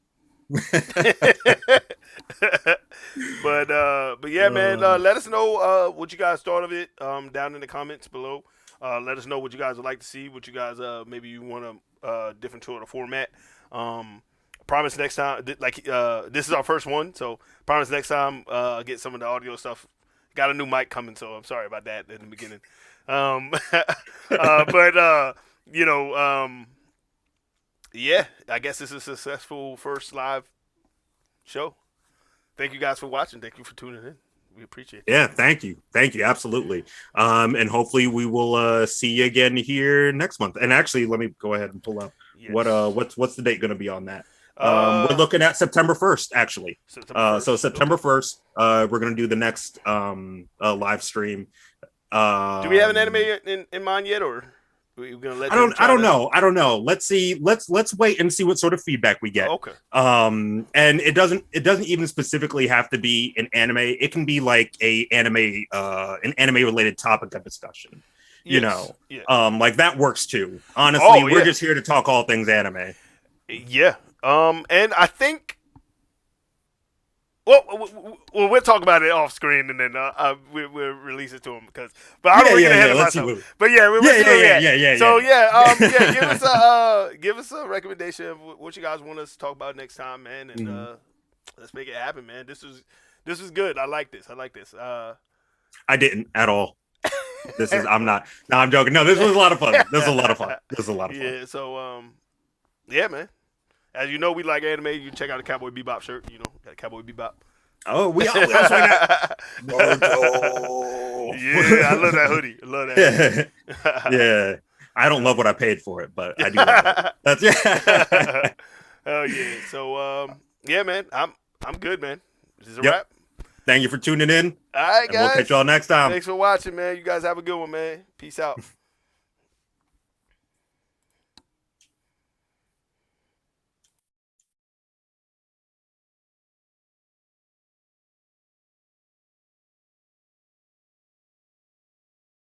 But yeah, man. Let us know what you guys thought of it down in the comments below. Let us know what you guys would like to see. What you guys maybe you want to different sort of format. Promise next time. This is our first one, so promise next time get some of the audio stuff. Got a new mic coming, so I'm sorry about that in the beginning. Yeah, I guess this is a successful first live show. Thank you guys for watching. Thank you for tuning in. We appreciate it. Yeah, thank you, absolutely. And hopefully we will see you again here next month. And actually, let me go ahead and pull up what's the date going to be on that. We're looking at September 1st, actually. So September 1st, we're going to do the next live stream. Do we have an anime in mind yet, or? We're gonna let I don't know. Let's see. Let's wait and see what sort of feedback we get. Okay. And it doesn't even specifically have to be an anime. It can be like an anime related topic of discussion. Yes. Like that works too. Honestly, we're just here to talk all things anime. Yeah. And I think. Well, we'll talk about it off screen, and then we'll release it to him but I don't want to get ahead of myself. But yeah. So give us a recommendation of what you guys want us to talk about next time, man, and let's make it happen, man. This is good. I like this. I didn't at all. I'm joking. No, this was a lot of fun. Yeah. So yeah, man. As you know, we like anime. You check out the Cowboy Bebop shirt. Got a Cowboy Bebop. Oh, we also got Naruto. Yeah, I love that hoodie. Yeah, I don't love what I paid for it, but I do love it. That's Oh yeah. So yeah, man. I'm good, man. This is a wrap. Thank you for tuning in. All right, guys. We'll catch y'all next time. Thanks for watching, man. You guys have a good one, man. Peace out.